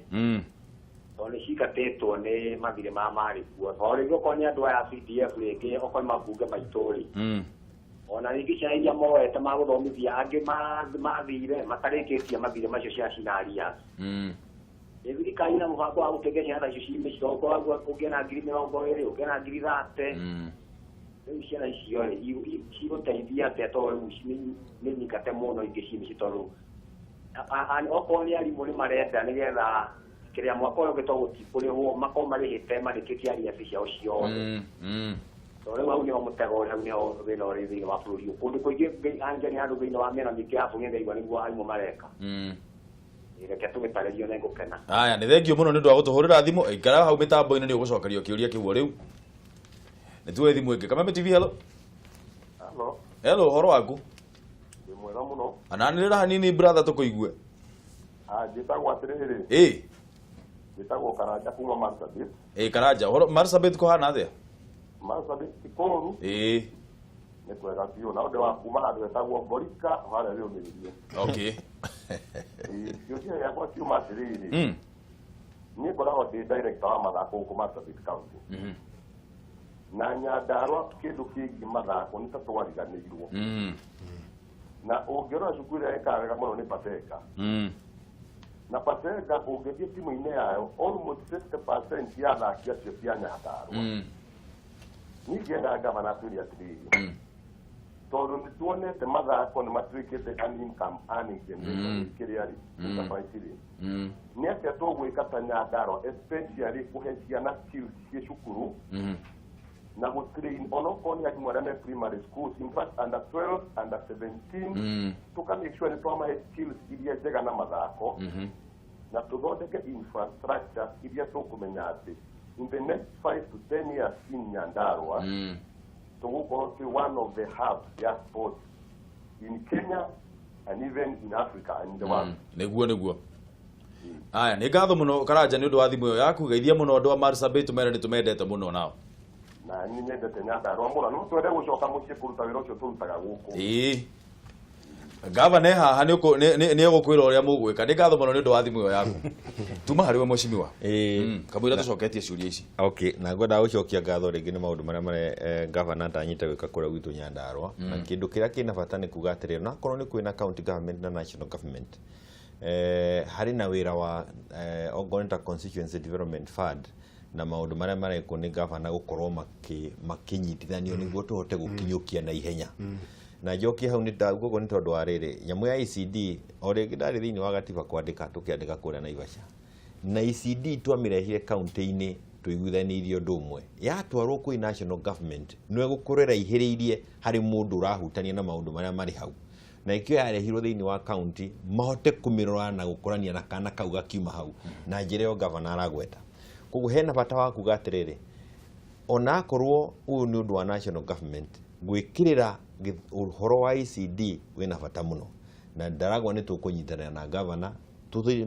Speaker 5: tondũ nĩ ciingatĩtwo nĩ mathirĩ ma marĩ kuo. O rĩngĩ okorwo nĩ andũ aya CDF rĩngĩ okorwo nĩ mabunge maitũ rĩ
Speaker 6: ona rĩngĩ ciana iria moete magũthomithia angĩ mathire matarĩkĩtie mathire macio cia cinaria thirikari na mũbango wa gũteithia ciana icio ciume cirongo ũgĩe na 20,000 ũgĩe na 30,000 rĩu ciana icio cigũteithia atĩa tondũ nĩ nyingate mũno ingĩ ciume tondũ okorwo nĩ arimũ nĩ marenda nĩgetha kĩrĩa mwaka ũyũ ũngĩtwo gũtikũrĩhwo makorwo marĩhĩte marĩkĩtie ariaci ciao ciothe tondũ hau nĩho mũtego ũrĩa nĩho thĩna ũrĩ thĩinĩ wa bũrũri ũyũ kũndũ kũingĩ anja nĩ handũ thĩinĩ wa mĩena mĩingĩ ya bũrũri ndaigua nĩguo arimũ mareka reke tũgĩtarĩrio nĩ ngũkena
Speaker 1: aya nĩ thengio mũno nĩ ũndũ wa gũtũhũrĩra thimũ ikara hau mĩtambo-inĩ nĩ ũgũcokerio kĩũria kĩu rĩu nĩ tuoe thimũ ĩngĩ Kameme TV hello hello ũhoro waku
Speaker 7: ndĩ mwega mũno
Speaker 1: ananĩrĩra hanini brother tũkũigue
Speaker 7: njĩtagwo atĩrĩrĩ njĩtagwo Karanja kuma Marsabit
Speaker 1: Karanja ũhoro Marsabit kũhana atĩa
Speaker 7: Marsabit kũũru nĩ kwega biũ na ũndũ wa kuma handũ hetagwo Mborika harĩa rĩũmĩrĩrie
Speaker 1: okay
Speaker 7: kĩũria gĩakwa kiuma atĩrĩrĩ niĩ ngoragwo ndĩ director wa mathako gũkũ Marsabit County na Nyandarua kĩndũ kĩgiĩ mathako nĩ ta twariganĩirwo na ũngĩrora cukuru ĩrĩa ĩkaga wega mũno nĩ Pasenga na Pasenga ũngĩthiĩ timu-inĩ yayo almost 60% ya athaki acio cia Nyandarua ningĩenda ngavana atwĩre atĩrĩrĩ tondũ nĩ tuonete mathako nĩ matuĩkĩte an income earning generation kĩrĩa rĩ enterprise-rĩ nĩ atĩa tũgwĩka ta Nyandarua especially kũhe ciana skills cia cukuru na gũtrain onokorwo nĩ arimũ arĩa me primary schools in fact under 12 under 17 tũkamake sure nĩ twamahe skills iria njega na mathako na tũthondeke infrastructure iria tũkũmenya atĩ in the next 5 to 10 years in Nyandarua tũgũkorwo twĩ one of the hubs ya sports in Kenya and even in Africa and in the world
Speaker 1: nĩguo aya nĩ ngatho mũno Karanja nĩ ũndũ wa thimũ ĩyo yaku geithia mũno andũ a Marsabit tumere nĩ tũmendete mũno nao
Speaker 7: na niĩ nyendete Nyandarua mũno no twende gũcoka mũciĩ kũruta wĩra ũcio tũrutaga gũkũ gavana haha nĩ ũgũkwĩra ũrĩa mũgwĩka nĩ ngatho mũno nĩ ũndũ wa thimũ ĩyo yaku tuma harĩ we mũcimiwa kamũira tũcoketie ciũria ici
Speaker 3: okay na ngwenda gũcokia ngatho rĩngĩ nĩ maũndũ marĩa marĩ gavana atanyĩte gwĩka kũrĩa gwitũ Nyandarua na kĩndũ kĩrĩa kĩna bata nĩ kuga atĩrĩrĩ na korwo nĩ kwĩna county government na national government harĩ na wĩra wa Ogonta Constituency Development Fund na maũndũ marĩa marekwo nĩ gavana gũkorwo makĩnyitithanio nĩguo tũhote gũkinyũkia na ihenya na njoki hau nĩ ndaguo nĩ tondũ wa rĩrĩ nyamũ ya ECD o rĩngĩ ndarĩ thĩinĩ wa gatiba kwandĩka tũkĩandĩka kũrĩa Naivasha na ECD twamĩrehire kaunti-inĩ tũiguithanirie ũndũ ũmwe yatwarwo kwĩ national government nĩ gũkorwo ĩraihĩrĩirie harĩ mũndũ ũrahutania na maũndũ marĩa marĩ hau na ikio yarehirwo thĩinĩ wa county mahote kũmĩrora na gũkorania na kana kau gakiuma hau na njĩra ĩyo gavana aragweta koguo hena bata wa kuga atĩrĩrĩ ona akorwo ũyũ nĩ ũndũ wa national government gwĩkĩrĩra ũhoro wa ECD wĩna bata mũno na ndaragwa nĩ tũkũnyitanĩra na gavana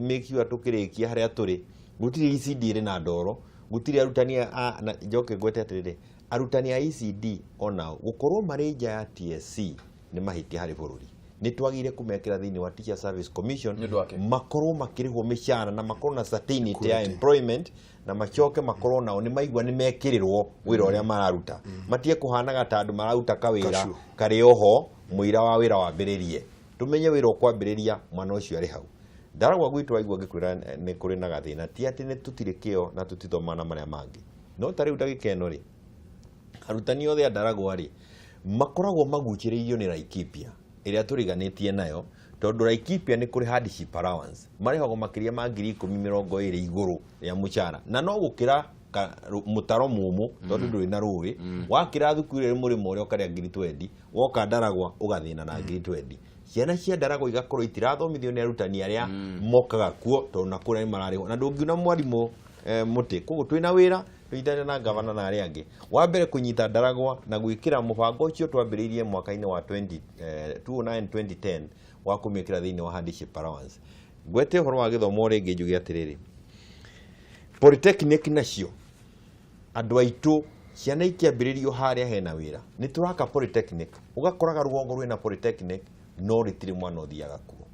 Speaker 3: make sure tũkĩrĩkia harĩa tũrĩ gũtirĩ ECD ĩrĩ na ndoro gũtirĩ arutani na njoke ngwete atĩrĩrĩ arutani a ECD onao gũkorwo marĩ nja ya TSC nĩ mahĩtia harĩ bũrũri nĩ twagire kũmekĩra thĩinĩ wa Teacher Service Commission makorwo makĩrĩhwo mĩcara na makorwo na certainty ya employment na macoke makorwo nao nĩ maigua nĩ mekĩrĩrwo wĩra ũrĩa mararuta matie kũhanaga ta andũ mararuta kawĩra karĩ oho mũira wa wĩra wambĩrĩrie tũmenye wĩra ũkwambĩrĩria mwana ũcio arĩ hau ndaragwa gwitũ aigua ngĩkwĩra nĩ kũrĩ na gathĩna ti atĩ nĩ tũtirĩ kĩo na tũtithomana marĩa mangĩ no ta rĩu ndagĩka ĩno rĩ arutani othe a Ndaragwa rĩ makoragwo magucĩrĩirio nĩ Laikipia ĩrĩa tũriganĩtie nayo tondũ Laikipia nĩ kũrĩ hardship allowance marĩhagwo makĩria ma 10,20 igũrũ ya mũcara na no gũkĩra mũtaro mũmũ tondũ ndũrĩ na rũĩ wakĩra thukuru ĩrĩ mũrĩmo ũrĩa ũkarĩa 20 woka Ndaragwa ũgathĩna na 20 ciana cia Ndaragwa igakorwo itirathomithio nĩ arutani arĩa mokaga kuo tondũ na kũrĩa mararĩhwo na ndũngiuna mwarimũ mũtĩ koguo twĩna wĩra tũnyitane na gavana na arĩa angĩ wa mbere kũnyita Ndaragwa na gwĩkĩra mũbango ũcio twambĩrĩirie mwaka-inĩ wa 2009-2010 wa kũmĩkĩra thĩinĩ wa hardship allowance ngwete ũhoro wa gĩthomo rĩngĩ njuge atĩrĩrĩ polytechnic nacio andũ aitũ ciana ikĩambĩrĩrio harĩa hena wĩra nĩ tũraka polytechnic ũgakoraga rũgongo rwĩna polytechnic no rĩtirĩ mwana ũthiaga kuo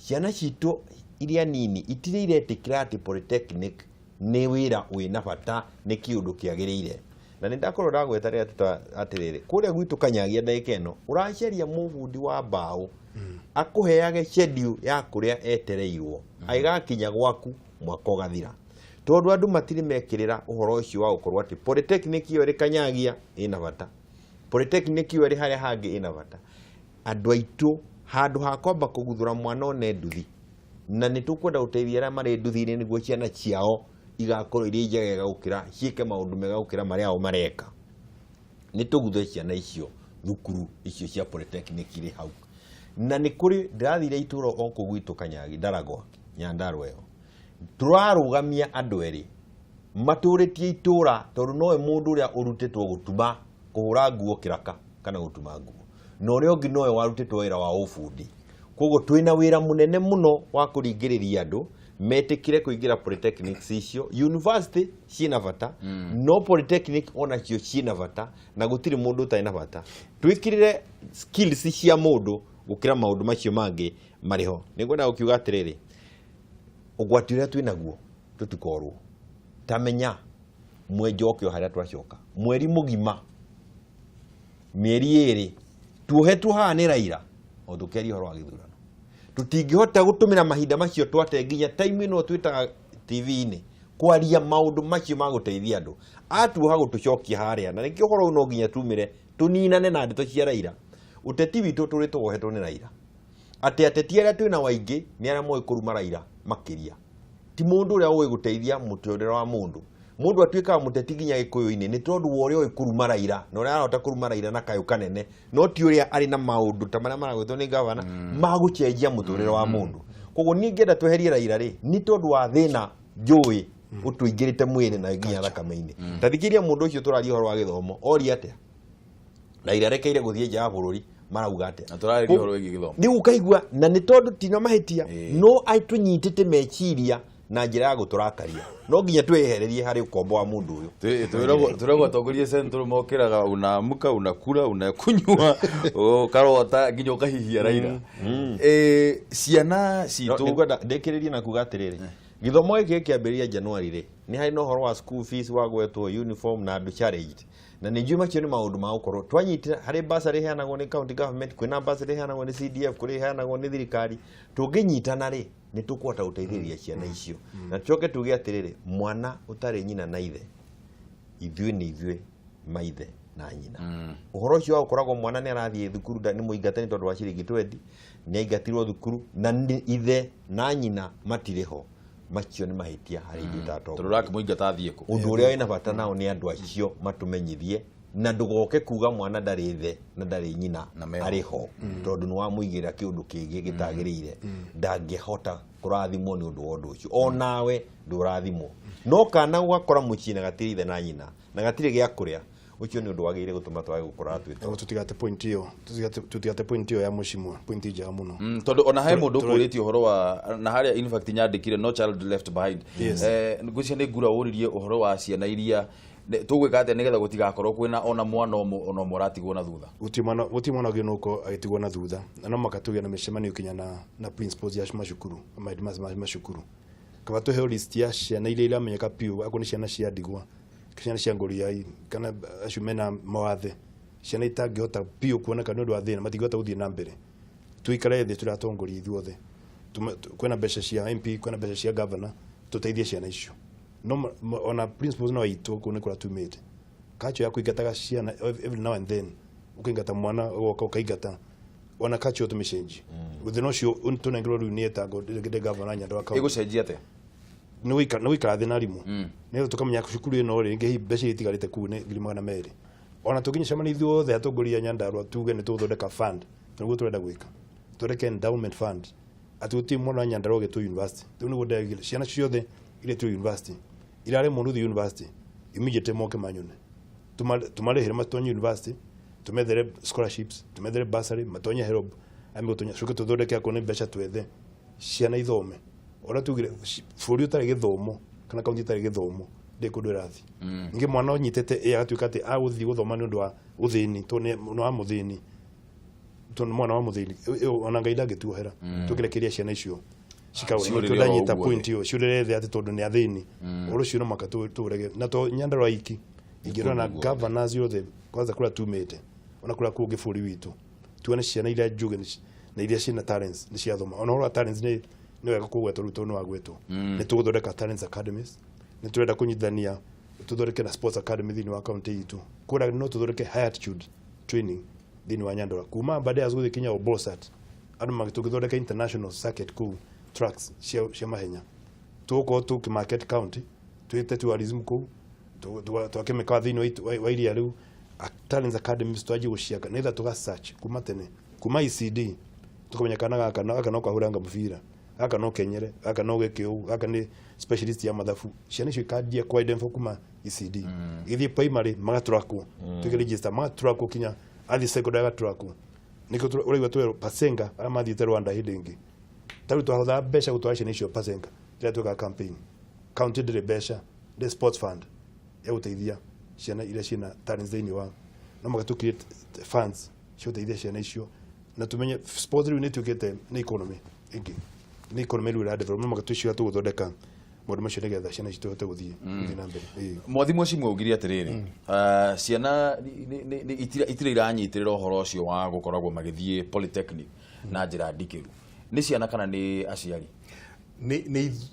Speaker 3: ciana citũ iria nini itirĩ iretĩkĩra atĩ polytechnic nĩ wĩra wĩna bata nĩ kĩũndũ kĩagĩrĩire na nindakorwo ndagweta ria atiriri kuria gwitu kanyagia ndagika ino uraceria mubundi wa mbao akuheage schedule ya kuria etereirwo aigakinya gwaku mwaka ugathira tondu andu matiri mekirira uhoro ucio wa gukorwo ati polytechnic iyo ri kanyagia ina bata polytechnic iyo ri haria hangi ina bata andu aitu handu ha kwamba kuguthura mwana one nduthi na nitukwenda guteithia aria mari nduthi-ini niguo ciana ciao igakorwo iri njega gukira ciike maundu mega gukira maria ao mareka nituguthe ciana icio thukuru icio cia polytechnic iri hau na ni kuri ndirathire ituro onko gwitu kanyagi Ndaragwa Nyandarua yo turarugamia andu eri maturitie itura tondu noe mundu uria urutitwo gutuma kuhura nguo kiraka kana gutuma nguo no uri ongi noe warutitwo wira wa ubundi koguo twina wira munene muno wa kuringiriria andu metikire kuingira polytechnics icio university ciina bata no polytechnic ona cio ciina bata na gutiri mundu utaina bata twikirire skills cia mundu gukira maundu macio mangi mariho ningwenda gukiuga atiriri ugwati uria twinaguo tutikorwo tamenya mwenjokio haria twacoka mweri mugima mieri iri tuhetwo hana Raila o tukeri horo wa githurano tutingihota gutumira mahinda macio twate nginya time ino twitaga TV-ini kwaria maundu macio ma guteithia andu atuha gutucokia haria na nikio horo no nginya tumire tuninane na ndeto cia Raila uteti witu turi tugohetwo ni Raila ateti aria twina waingi ni aria moi kuruma Raila makiria ti mundu uria oi guteithia muturire wa mundu atuikaga muteti nginya gikuyu-ini ni tondu wore oi kuruma Raila no ria arota kuruma Raila na kayu kanene no ti uria ari na maundu ta maria maragwetwo ni gavana magucenjia muturire wa mundu koguo ni ngenda tweherie Raila ri ni tondu wa thina njui utuingirite mwiri na nginya thakame-ini tathikiria mundu ucio turaria horo wa githomo ori atia Raila rekeire guthie nja ya bururi marauga atia
Speaker 1: na turaria horo wigi githomo
Speaker 3: ni ukaigua na ni tondu tina mahitia no aitunyitite meciria na njira ya guturakaria no nginya twehererie hari ukombo wa mundu uyu
Speaker 1: twiragwo tongorie central mokiraga unamuka unakula unakunywa karota nginya ukahihia Raila ciana citu
Speaker 3: ngwenda ndekiririe na kuga atiriri githomo giki kiambiria January ri ni hari no horo wa school fees wagwetwo uniform na andu challenge na ni njuma cio ni maundu ma gukorwo twanyitira hari bursary heanagwo ni county government kwina bursary heanagwo ni CDF kuri heanagwo ni thirikari tunginyitana ri ni tukwota uteithĩrĩria ciana icio na tucoke tuge atiriri mwana utari nyina na ithe ithuĩ ni ithuĩ maithe na nyina uhoro ucio wa ukoragwo mwana ni arathie thukuru ni muingatani tondu wa ciringi 20 ni aingatirwo thukuru na ithe na nyina matiriho macio ni mahitia hari ithuĩ tato
Speaker 1: tururake muingata athie ku
Speaker 3: undu uria wina bata nao ni andu acio matumenyithie na ndugoke kuga mwana ndari ithe na ndari nyina ariho tondu ni wa muigira kiundu kingi gitagirire ndangihota kurathimwo ni undu wondu ucio onawe ndurathimwo no kana ugakora mucina gatiri ithe na nyina na gatiri gia kuria ucio ni undu wagire gutuma twage gukora twita
Speaker 2: tutigate point iyo ya mushimwa point njega muno
Speaker 1: tondu ona he mundu kuritie uhoro wa na haria in fact nyandikire no child left behind ngucia ni ngura uririe uhoro wa ciana iria tugwika atia nigetha gutigakorwo kwina ona mwana ono muratigwo na thutha
Speaker 2: guti mwana gino uko agitigwo na thutha no makatugia na mishemanio kinya na principals ya mashukuru mashukuru kaba tuhe list ya ciana iria iramenyeka piu ako ni ciana cia ndigwa ciana cia ngoriai kana acumena mawathe ciana itangihota piu kuoneka nĩ ũndũ wa thĩna matingihota gũthiĩ na mbere tuikare thĩ tũratongoria ithuothe kwĩna mbeca cia MP kwĩna mbeca cia governor tuteithie ciana icio no ona principles no itu ko ne kura tumete kacho ya kuigataga ciana every now and then ukingata mwana ugoka ukaigata ona kacho tumishenji uthino cio untunengero runieta go de governor Nyandarua ka
Speaker 1: igucenjia ate
Speaker 2: no wika thina rimu ne tukamenya kushukuru ino ri ngehi mbeca itigarite ku ne 200 ona tukinye shamani ithuothe atongoria Nyandarua tuge ne tuthondeka fund niguo turenda gwika tureke endowment fund atuti mwana Nyandarua getu university tu niguo ndegile ciana ciothe ile tu university irare mundu the university immediate moke manyone tumale hira matonye university tumedhere scholarships tumedhere bursary matonye help ami gutonya shuke tuthondeke akone mbeca twethe ciana ithome ora tugire buri utari githomo kana kaunti itari githomo ndikundu rathi ngi mwana onyitete agatuika ati aguthi guthoma ni undu wa uthini tone no wa muthini tone mwana wa muthini ona ngai ndangituohera tukirekeria ciana icio tudanyita point iyo ciurere ati tondu ni athini urucio no makatu turege na to Nyandarua iki ingirona governors yothe kwanza kula tumete ona kula kungi buri witu tuone ciana iria njuge na iria cina talents ni ciathoma ona ora talents ni wega kugwetwo ruto no agwetwo ni tuguthondeka talents academies ni turenda kunyithania tuthondeke na sports academy thini wa county itu kura no tuthondeke high altitude training thini wa Nyandarua kuma baada ya zuthi Kenya obosat andu magitugithondeka international circuit ku tracks cia mahenya tuko tu market county tuite tourism ku twakemeka thini wa iria riu talents academies twaji guciaka nitha tuga search kuma tene kuma ECD tukumenyekana gaka no kahuranga mubira gaka no kenyere gaka no gekiu gaka ni specialist ya mathabu ciana icio ikandia kwa identify kuma ECD ithi primary magaturako tukiregister magaturako kinya athi secondary agaturako niko urigwa tu pasenga amathiite Rwanda hindingi taru twahotha besha gutwara ciana icio pasenga tira tuka campaign county de besha the sports fund ya uteithia ciana iria cina talents thini wa no magatu create funds cio uteithia ciana icio na tumenye sports riu ni tukite ni economy ingi ni economy riu ra development magatu cio tuguthondeka maundu macio nigetha ciana cituhote guthie na mbere
Speaker 1: mwathimo cimwe ugiri atiriri ciana itire iranyitirira uhoro ucio wa gukoragwo magithie polytechnic na njira ndikiru ni ciana kana ni aciari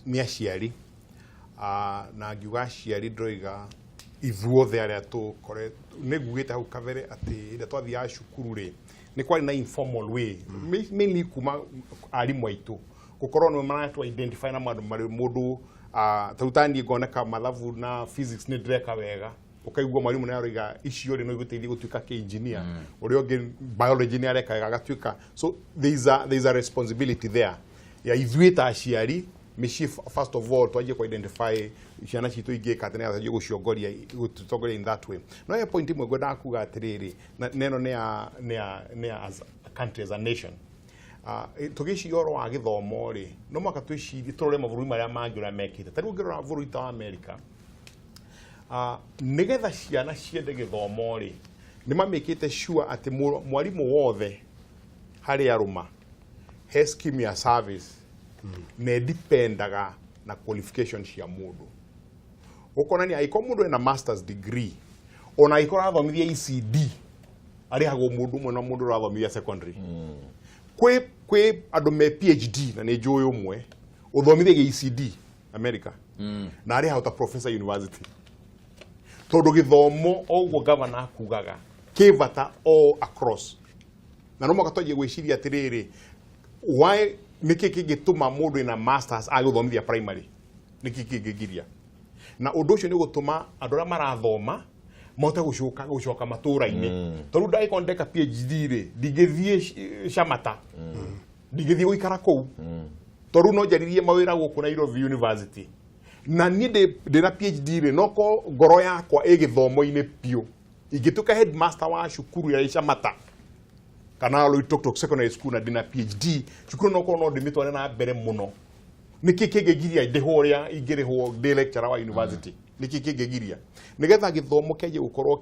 Speaker 4: ni aciari na ngiuga aciari ndoiga ithuothe aria tukore nigugite hau kabere ati ira twathiaga cukuru ri ni kwari na informal way mainly kuma arimu aitu gukorwo no maratu identify na mundu tautani ngoneka mathabu na physics ni direka wega ukaigua mwalimu nayo riga icio ri no iguteithia gutuika ke engineer uri onge biology ni areka gatuika so there is a responsibility there ya ithuita aciari mishi first of all twaje ku identify ciana citu ingi katene atajie guciongoria gutongoria in that way no ya point imwe gwenda kuga atiriri neno ne as a country as a nation tugici yoro wa githomo ri no maka twiciri turore maburu maria mangira mekite tari ngirora buru ta America nigetha ciana ciende githomo ri ni mamekite sure ati mwarimu wothe hari aruma he scheme ya service ne dependaga na qualifications cia mundu ukona ni aiko mundu ena masters degree ona aiko rathomithia ECD ari hago mundu mwe no mundu rathomithia secondary kwe andu me PhD na ni njui umwe uthomithia ECD America na ari hauta professor university tondu githomo ogwo governor akugaga kivata all across na no makatoje gwiciria atiriri why niki kigituma mundu ina masters aguthomithia primary niki kigigiria na undu ucio ni gutuma andu ra marathoma mote gucoka matura-ini tondu ndaikondeka PhD ri ndigithie Shamata ndigithie guikara kou tondu no njaririe mawira guku Nairobi University na ni ndina PhD ri noko ngoro yakwa igithomo-ini pio ingituka headmaster wa cukuru ya Shamata kana Loitoktok secondary school na dina PhD cukuru noko no ndimitware na mbere muno niki kigegiria ndehoria ingiriho de lecturer wa university niki kigegiria nigetha githomo keje gukorwo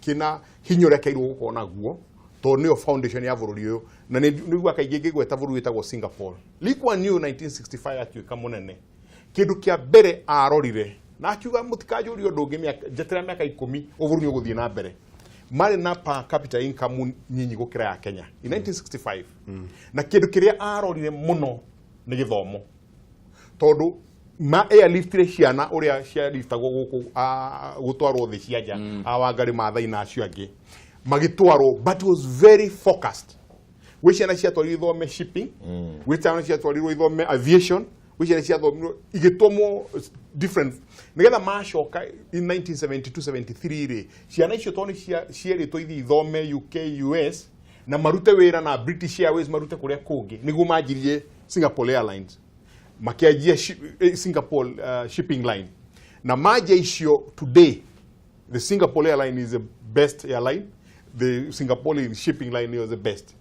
Speaker 4: kina hinyore kairwo gukorwo naguo to nio foundation ya bururi uyu na nigwa kaige ngigweta bururi witagwo Singapore likwa new 1965 atuika munene kindu kia mbere arorire na akiuga mutikajuri undu ungi jetera miaka 10 ubururi uguthie na mbere mari na per capita income nyinyi gukira ya Kenya in 1965 na kindu kiria arorire muno ni githomo tondu ma airlift ciana uria cia liftagwo guku gutwarwo thi cianja awangari mathai na acio angi magitwarwo but was very focused wiciana cia twari thome shipping wiciana cia twari thome aviation wiciana cia thome igitomo different nigetha macoka in 1972-73 ri ciana icio toni cieri toithi thome UK US na marute wira na British Airways marute kuria kungi niguo manjirie Singapore Airlines makiajia Singapore shipping line na maja icio today the Singapore Airline is the best airline the Singapore shipping line is the best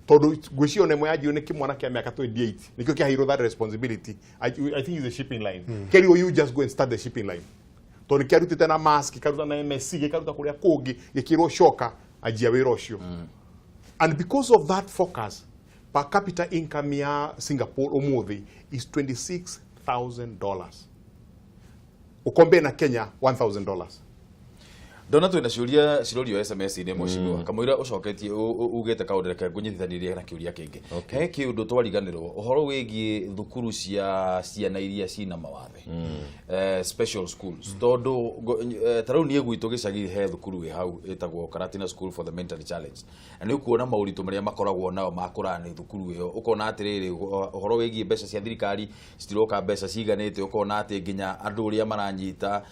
Speaker 4: todo gwicio ne moyaji ne kimwana kia miaka 28 nikio kia hero that responsibility I think is the shipping line carry you just go and start the shipping line to ni kiaruti tena mask karuta na MSC karuta kuria kungi gikiro shoka ajia wira ucio and because of that focus per capita income ya Singapore umuthi is $26,000 ukombe na Kenya $1,000
Speaker 1: Ndona twina ciuria cirorio SMS-inĩ mwĩcirwa kamũira ũcoketie ugĩte kaũndũ reke ngũnyitithanirie na kĩũria kĩngĩ. He kĩũndũ twariganĩrwo ũhoro wĩgiĩ thukuru cia ciana iria cina mawathe special schools tondũ tarau niĩ gwitũ gĩcagi he thukuru ĩ hau ĩtagwo Karatina School for the Mentally Challenged na nĩ ukuona maũritũ marĩa makoragwo nao makũra nĩ thukuru ĩyo ũkona atĩrĩrĩ ũhoro wĩgiĩ mbeca cia thirikari citiroka mbeca ciganĩte ũkona atĩ nginya andũ ũrĩa maranyita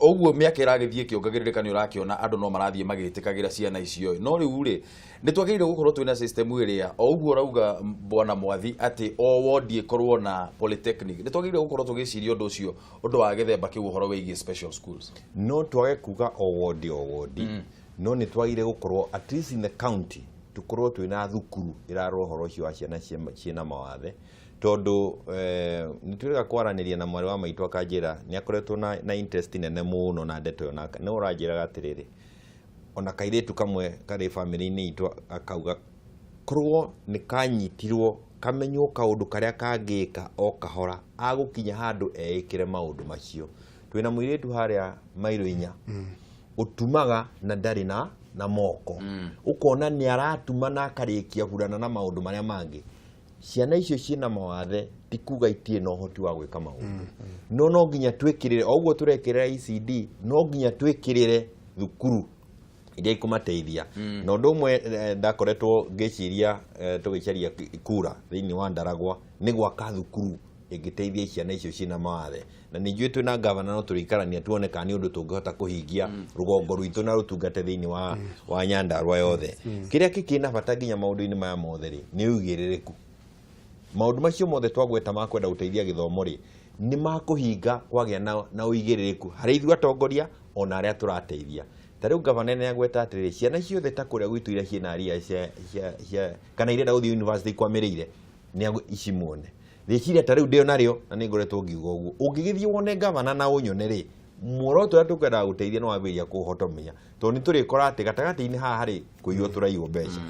Speaker 1: oguo miaka iragithie kiongagĩrĩrĩka nĩ ũrakiona andũ no marathiĩ magĩtĩkagĩra ciana icio no rĩu rĩ nĩ twagĩrĩire gũkorwo twĩna system ĩrĩa oguo rauga bwana Mwathi atĩ o wodi ĩkorwo na polytechnic nĩ twagĩrĩire gũkorwo tũgĩciria ũndũ ũcio ũndũ wa gĩthemba kĩu ũhoro wĩgiĩ special schools
Speaker 3: no twage kuga o wodi no nĩ twagĩrĩire gũkorwo at least in the county tukorwo twĩna thukuru ĩrarora ũhoro ũcio wa ciana ciena mawathe tondu nĩ twĩrĩga kwaranĩria na mwarĩ wa maitũ akanjĩra nĩ akoretwo na interest nene mũno na ndeto yo nĩ ũranjĩraga atĩrĩrĩ ona kairĩtu kamwe karĩ family-inĩ itũ akauga korwo nĩ kanyitirwo kamenywo kaũndũ karĩa kangĩka o kahora agũkinya handũ eĩkĩre maũndũ macio twĩna mũirĩtu harĩa mairo 4 ũtumaga na ndarĩ na moko ũkona nĩ aratuma na akarĩkia burana na maũndũ marĩa mangĩ ciana icio ciena mawathe tikuga itie no hoti wa gwĩka maũndũ no nginya twĩkĩrĩre o ũguo tũrekĩrĩra ECD no nginya twĩkĩrĩre thukuru iria ikumateithia na ũndũ ũmwe ndakoretwo ngĩciria tũgĩcaria kura thĩinĩ wa Ndaragwa nĩ gwaka thukuru ĩngĩteithia ciana icio ciena mawathe na nĩnjũĩ twĩna gavana no tũrĩkarania tuone kana nĩ ũndũ tũngĩhota kũhingia rũgongo rwitũ na rũtungate thĩinĩ wa Nyandarua yothe kĩrĩa kĩkĩna bata nginya maũndũ-inĩ maya mothe rĩ nĩ ũigĩrĩrĩku maũndũ macio mothe twagweta ma kwenda gũteithia gĩthomo rĩ nĩ makũhinga kwagĩa na ũigĩrĩrĩku harĩ ithuĩ atongoria ona arĩa tũrateithia tarĩu gavana nĩ agweta atĩrĩrĩ ciana ciothe ta kũrĩa gwitũ iria ciena aria kana irenda gũthiĩ university kwamĩrĩire nĩ ici muone rĩciria tarĩu ndĩo narĩo na nĩ ngoretwo ngiuga ũguo ũngĩgĩthiĩ wone gavana na ũnyone rĩ muoroto ũrĩa tũkwendaga gũteithia no wambĩrĩria kũũhotomia tondũ nĩ tũrĩkora atĩ gatagatĩ-inĩ haha harĩ kũiywo tũraiywo mbeca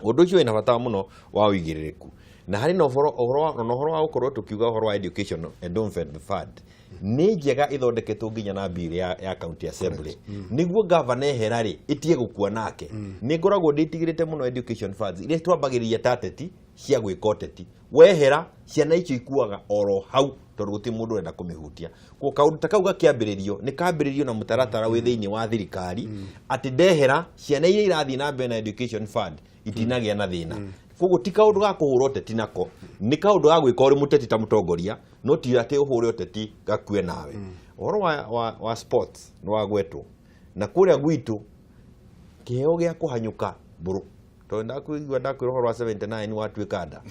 Speaker 3: ũndũ ũcio wĩna bata mũno wa ũigĩrĩrĩku na harĩ na ũhoro wa gũkorwo tũkiuga ũhoro wa education endowment fund nĩ njega ithondeketwo nginya na bill ya county assembly nĩguo governor ehera rĩ itie gũkua nake nĩ ngoragwo ndĩtigĩrĩte mũno education funds iria twambagĩrĩria tateti cia gwĩka ũteti wehera ciana icio ikuaga oro hau tondũ gũtirĩ mũndũ ũrenda kũmĩhutia kaũndũ ta kau gakĩambĩrĩrio nĩ kambĩrĩrio na mũtaratara wĩ thĩinĩ wa thirikari atĩ ndehera ciana iria irathiĩ na mbere na education fund itinagĩa na thĩna koguo ti kaũndũ ga kũhũra ũteti nako nĩ kaũndũ ga gwĩka ũrĩ mũteti ta mũtongoria no ti atĩ ũhũre ũteti gakue nawe ũhoro wa sports nĩ wagwetwo na kũrĩa gwitũ kĩheo gĩa kũhanyũka mbũrũ tondũ ndakwĩra ũhoro wa 79 watuĩka nda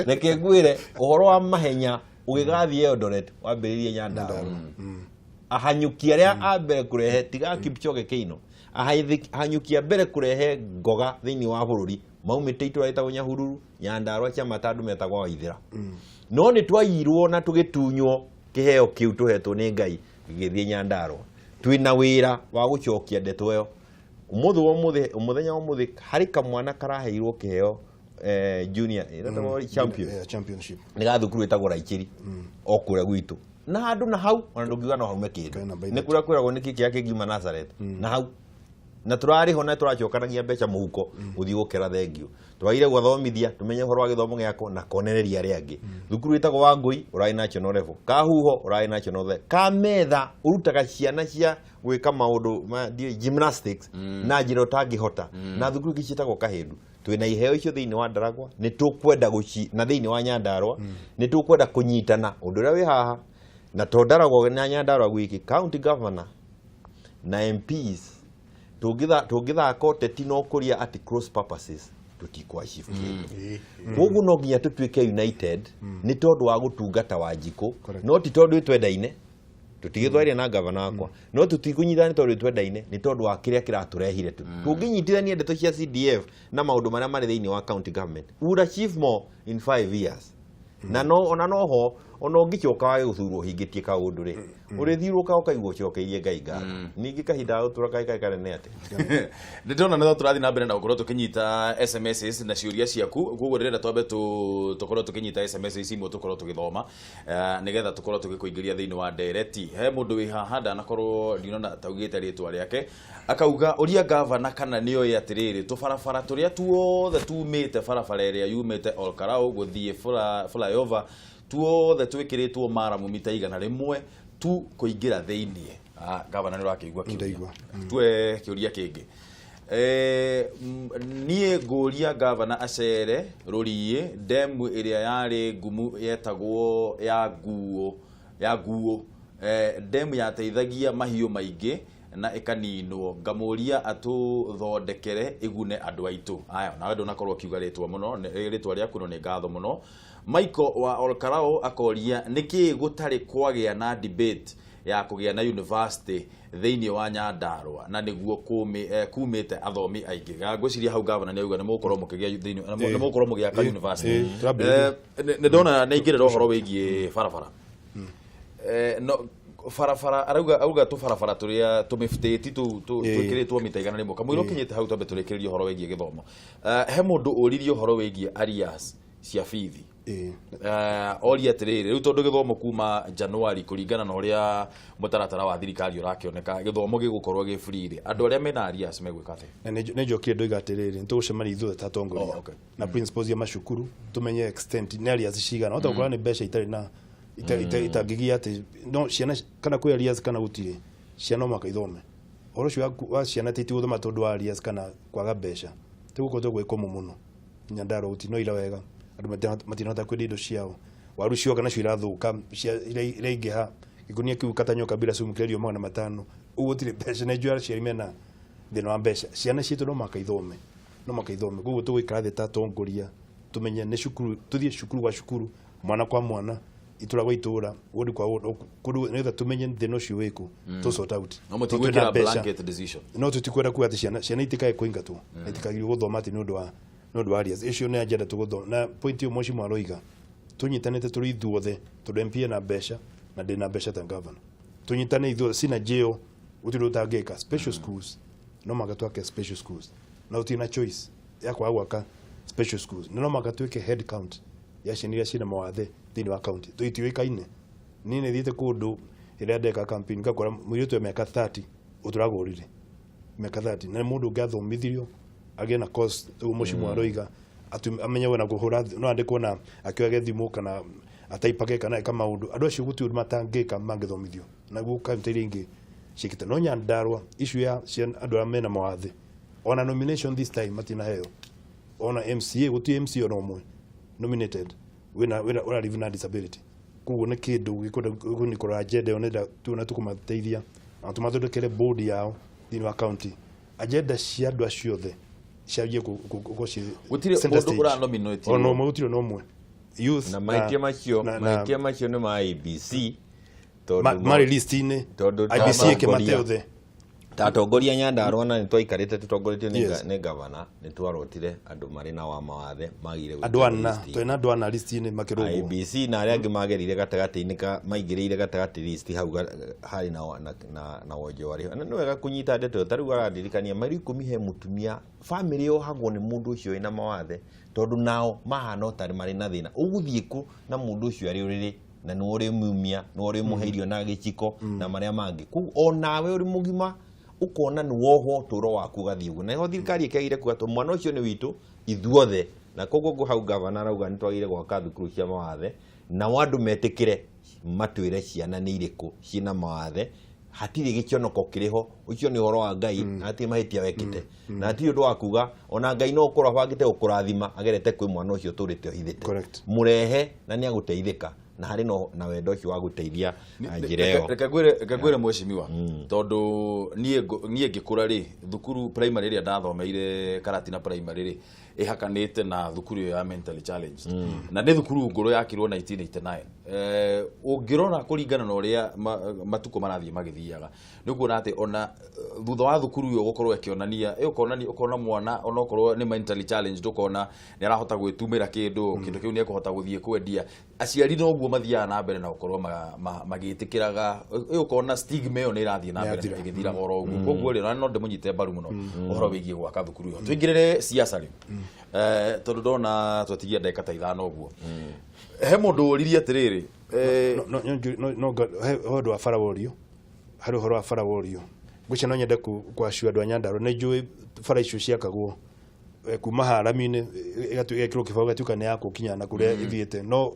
Speaker 3: reke ngwĩre ũhoro wa mahenya ũgĩgathiĩ Eldoret wambĩrĩrie Nyandarua ahanyũkia arĩa a mbere kũrehe tiga Kipchoge Keino ahanyũkia mbere kũrehe ngoga thĩinĩ wa bũrũri maumĩte itũra rĩtagwo Nyahururu Nyandarua cia matandu metagwo Waithĩra no nĩ twayirwo na tũgĩtunywo kĩheo kĩu tũhetwo nĩ Ngai gĩgĩthiĩ Nyandarua twĩna wĩra wa gũcokia ndeto ĩyo mũthenya wa mũthĩ harĩ kamwana karaheirwo kĩheo junior championship nĩ gathukuru ĩtagwo Raichiri o kũrĩa gwitũ na handũ na hau ona ndũngiuga no haume kĩndũ nĩ kũrĩa kwĩragwo nĩkĩ kĩrĩa kĩngiuma Nazareth na hau na tũrarĩho na tũracokanagia mbeca mũhuko gũthiĩ gũkera thengio twagire gwathomithia tumenye ũhoro wa gĩthomo gĩako na konereria arĩa angĩ thukuru ĩtagwo Wangũi ũrarĩ national level Kahuho ũrarĩ national level Kametha ũrutaga ciana cia gwĩka maũndũ gymnastics na njĩra ũtangĩhota na thukuru ingĩ ciĩtagwo Kahĩndu twĩna iheo icio thĩinĩ wa Ndaragwa nĩ tũkwenda na thĩinĩ wa Nyandarua nĩ tũkwenda kũnyitana ũndũ ũrĩa wĩ haha na to Ndaragwa na Nyandarua gwiki county governor na MPs tũngĩthaka ũteti no kũria at cross purposes tũtikwachieve kĩndũ koguo no nginya tũtuĩke united nĩ tondũ wa gũtungata Wanjikũ no ti tondũ twendaine tũtigĩthwaria na gavana wakwa no tũtikũnyitana tondũ twendaine nĩ tondũ wa kĩrĩa kĩratũrehire tũngĩnyitithania ndeto cia CDF na maũndũ marĩa marĩ thĩinĩ wa county government we would achieve more in 5 years na ona noho ona ũngĩcoka wage gũthurwo hingĩtie kaũndũ rĩ ũrĩthiũrũka ũkaigua ũcokeirie Ngai ngatho ningĩ kahinda gũtũra kanene atĩ
Speaker 1: ndĩrona nĩ tũrathiĩ na mbere na gũkorwo tũkĩnyita SMS na ciũria ciaku koguo rĩrĩa twambe tũkorwo tũkĩnyita SMS imwe tũkorwo tũgĩthoma nĩgetha tũkorwo tũgĩkũingĩria thĩinĩ wa ndereti he mũndũ wĩ haha ndanakorwo ndinona taugĩte rĩtwa rĩake akauga ũria gavana kana nĩoĩ atĩrĩrĩ tũbarabara tũrĩa tuothe tumĩte barabara ĩrĩa yumĩte Olkarau gũthiĩ flyover tuothe twĩkĩrĩtwo maramu mita igana rĩmwe tu kũingĩra thĩinĩ gavana nĩ ũrakĩigua kĩũria tue kĩũria kĩngĩ niĩ ngũria gavana acere Rũriĩ ndemu ĩrĩa yarĩ ngumu yetagwo ya nguo ndemu yateithagia mahiũ maingĩ na ĩkaninwo ngamũria atũthondekere igune andũ aitũ aya nawe ndũnakorwo kiuga rĩtwa mũno rĩtwa rĩaku no nĩ ngatho mũno Michael wa Olkarau akoria nĩkĩ gũtarĩ kwagĩa na debate ya kũgĩa na university thĩinĩ wa Nyandarua na nĩguo kumĩte athomi aingĩ ngwĩciria hau gavana nĩ auga nĩ mũkorwo mũkĩgĩa thĩinĩ nĩ mũkorwo mũgĩaka university nĩ ndona nĩ ingĩrĩra ũhoro wĩgiĩ barabara no barabara auga tũbarabara tũrĩa tũmĩbutĩti twĩkĩrĩtwo mita igana rĩmwe kamũira ũkinyĩte hau twambe tũrĩkĩrĩrie ũhoro wĩgiĩ gĩthomo he mũndũ ũririe ũhoro wĩgiĩ arias cia bithi oria atĩrĩrĩ rĩu tondũ gĩthomo kuma Januari kũringana na ũrĩa mũtaratara wa thirikari ũrakĩoneka gĩthomo gĩgũkorwo gĩ free rĩ andũ arĩa mena arias megwĩka atĩa
Speaker 2: nĩ njokire ndoiga atĩrĩrĩ nĩtũgũcemania ithuothe ta atongoria na principals ya macukuru tumenye extent nĩ arias cigana otakorwo nĩ mbeca itarĩ na itangĩgia atĩ no ciana kana kwĩ arias kana gũtirĩ ciana maka ithome ũhoro ũcio wa ciana titigũthoma tondũ wa arias kana kwaga mbeca tũgũkorwo gwĩkũmũ mũno Nyandarua gũtinoira wega andũ matinahota kwendia indo ciao waru cio kana cio irathũka iraingĩha gĩkunia kĩu katanyoka bila cumũkĩrerio $500 ũguo gũtirĩ mbeca na njũa ciarĩ mena thĩna wa mbeca ciana ciitũ no maka ithome koguo tũgũikara thĩ ta atongoria tumenye nĩ cukuru tuthiĩ cukuru gwa cukuru mwana kwa mwana itũra gwa itũra wodi kwa wodi nĩgetha tumenye thĩna ũcio wĩkũ to sort out
Speaker 1: no mũtigwĩkĩra blanket decision
Speaker 2: no tutikwenda kuga atĩ ciana itikae kũingatwo itikagĩrĩirwo gũthoma atĩ nĩ ũndũ wa arias icio nĩ agenda tũgũthoma na point yo mheshimiwa aroiga tunyitanĩte tũrĩ ithuothe tondũ MP na mbeca na ndĩna mbeca ta governor tunyitane ithuothe sina jail gũtirĩ ũtangĩka special schools no magatwake special schools na utina choice ya kwa gwaka special schools no magatweke head count ya ciana iria ciĩna mawathe thĩinĩ wa county tũitiũĩkaine niĩ nĩ thiĩte kũndũ ĩrĩa ndeka campaign ngakora mũirĩtu wa mĩaka 30 ũtũragũrire mĩaka 30 na mũndũ ũngĩathomithirio agĩ na course mheshimiwa aroiga amenye wena kũhũra no andĩkwo na akĩoya thimũ kana ataipake kana eka maũndũ andũ acio gũtirĩ matangĩka mangĩthomithio naguo county iria ingĩ ciĩkĩte no Nyandarua issue ya andũ arĩa mena mawathe ona nomination this time matinaheo ona MCA gũtirĩ MCA ona ũmwe nominated wena live na disability koguo nĩ kĩndũ gĩkũnikora agenda yo nenda tuona tũkũmateithia na tũmathondekere board yao thĩinĩ wa county agenda cia andũ acio othe ciagie
Speaker 1: gũtirĩ ũndũ ũranominate
Speaker 2: ona ũmwe gũtirĩ na ũmwe youth
Speaker 3: na maitia macio nĩ ma IBC
Speaker 2: marĩ list-inĩ IBC ĩkĩmate othe
Speaker 3: tatongoria Nyandarua na nĩ twaikarĩte tũtongoretio nĩ gavana nĩ twarotire andũ marĩ na wa mawathe magire
Speaker 2: andũ ana list-inĩ makĩrũgwo
Speaker 3: IBC na arĩa angĩ magerire gatagatĩ-inĩ maingĩrĩire gatagatĩ list hau harĩ na wonjo warĩ na nĩ wega kũnyita ndeto ta rĩu arandirikania mari 10 he mũtumia family yohagwo nĩ mũndũ ũcio wĩna mawathe tondũ nao mahana ũtarĩ marĩ na thĩna ũgũthiĩ kũ na mũndũ ũcio arĩ ũrĩrĩ na nĩ ũrĩ mumia nĩ ũrĩ mũheirio na gĩciko na marĩa mangĩ kũ onawe ũrĩ mũgima ukona ni woho turo waku gathiĩ ũguo naho thirikari ĩkagire kuga mwana ũcio nĩ witũ ithuothe na koguo hau gavana arauga nĩ twagire gwaka thukuru cia mawathe na andũ metĩkĩre matwĩre ciana nĩ irĩkũ ciĩna mawathe hatirĩ gĩkĩonoko kĩrĩho ũcio nĩ ũhoro wa Ngai na hatirĩ mahĩtia wekĩte na hatirĩ ũndũ wa kuga ona Ngai no ũkorwo abangĩte gũkũrathima agerete kwĩ mwana ũcio tũrĩte ohithĩte mũrehe na nĩ agũteithĩka na harĩ na wendo ũcio wa gũteithia njĩra ĩyo
Speaker 1: reka ngwĩre mheshimiwa tondũ niĩ ngĩkũra rĩ thukuru primary ĩrĩa ndathomeire Karatina primary rĩ ĩhakanĩte na thukuru ya mentally challenged na nĩ thukuru ngũrũ yakirwo 1989 ũngĩrora kũringana na ũrĩa matukũ marathiĩ magĩthiaga nĩ kuona atĩ ona thutha wa thukuru yo gũkorwo ĩkĩonania ũkona mwana ona okorwo nĩ mentally challenged ũkona nĩ arahota gwĩtumĩra kĩndũ kĩu nĩ ekũhota gũthiĩ kwendia aciari no noguo mathiaga na mbere na gukorwo magitikiraga ukona stigma yo ni irathie na mbere igithiraga oro uguo koguo ri no ndimunyite mbaru muno uhoro wigie gwaka thukuru yo twingirire siasa ri tondu ndona twatigia ndeka ta 5 uguo he mundu uririe atiriri
Speaker 2: no hodo wa faraworio hari horo wa faraworio gucha no nyende kwashua andũ a Nyandarua nĩ njũĩ bara icio ciakagwo kuma haramine igatuĩka kĩbao gatuĩka nĩ yakwo kinya na kũrĩa ithiĩte no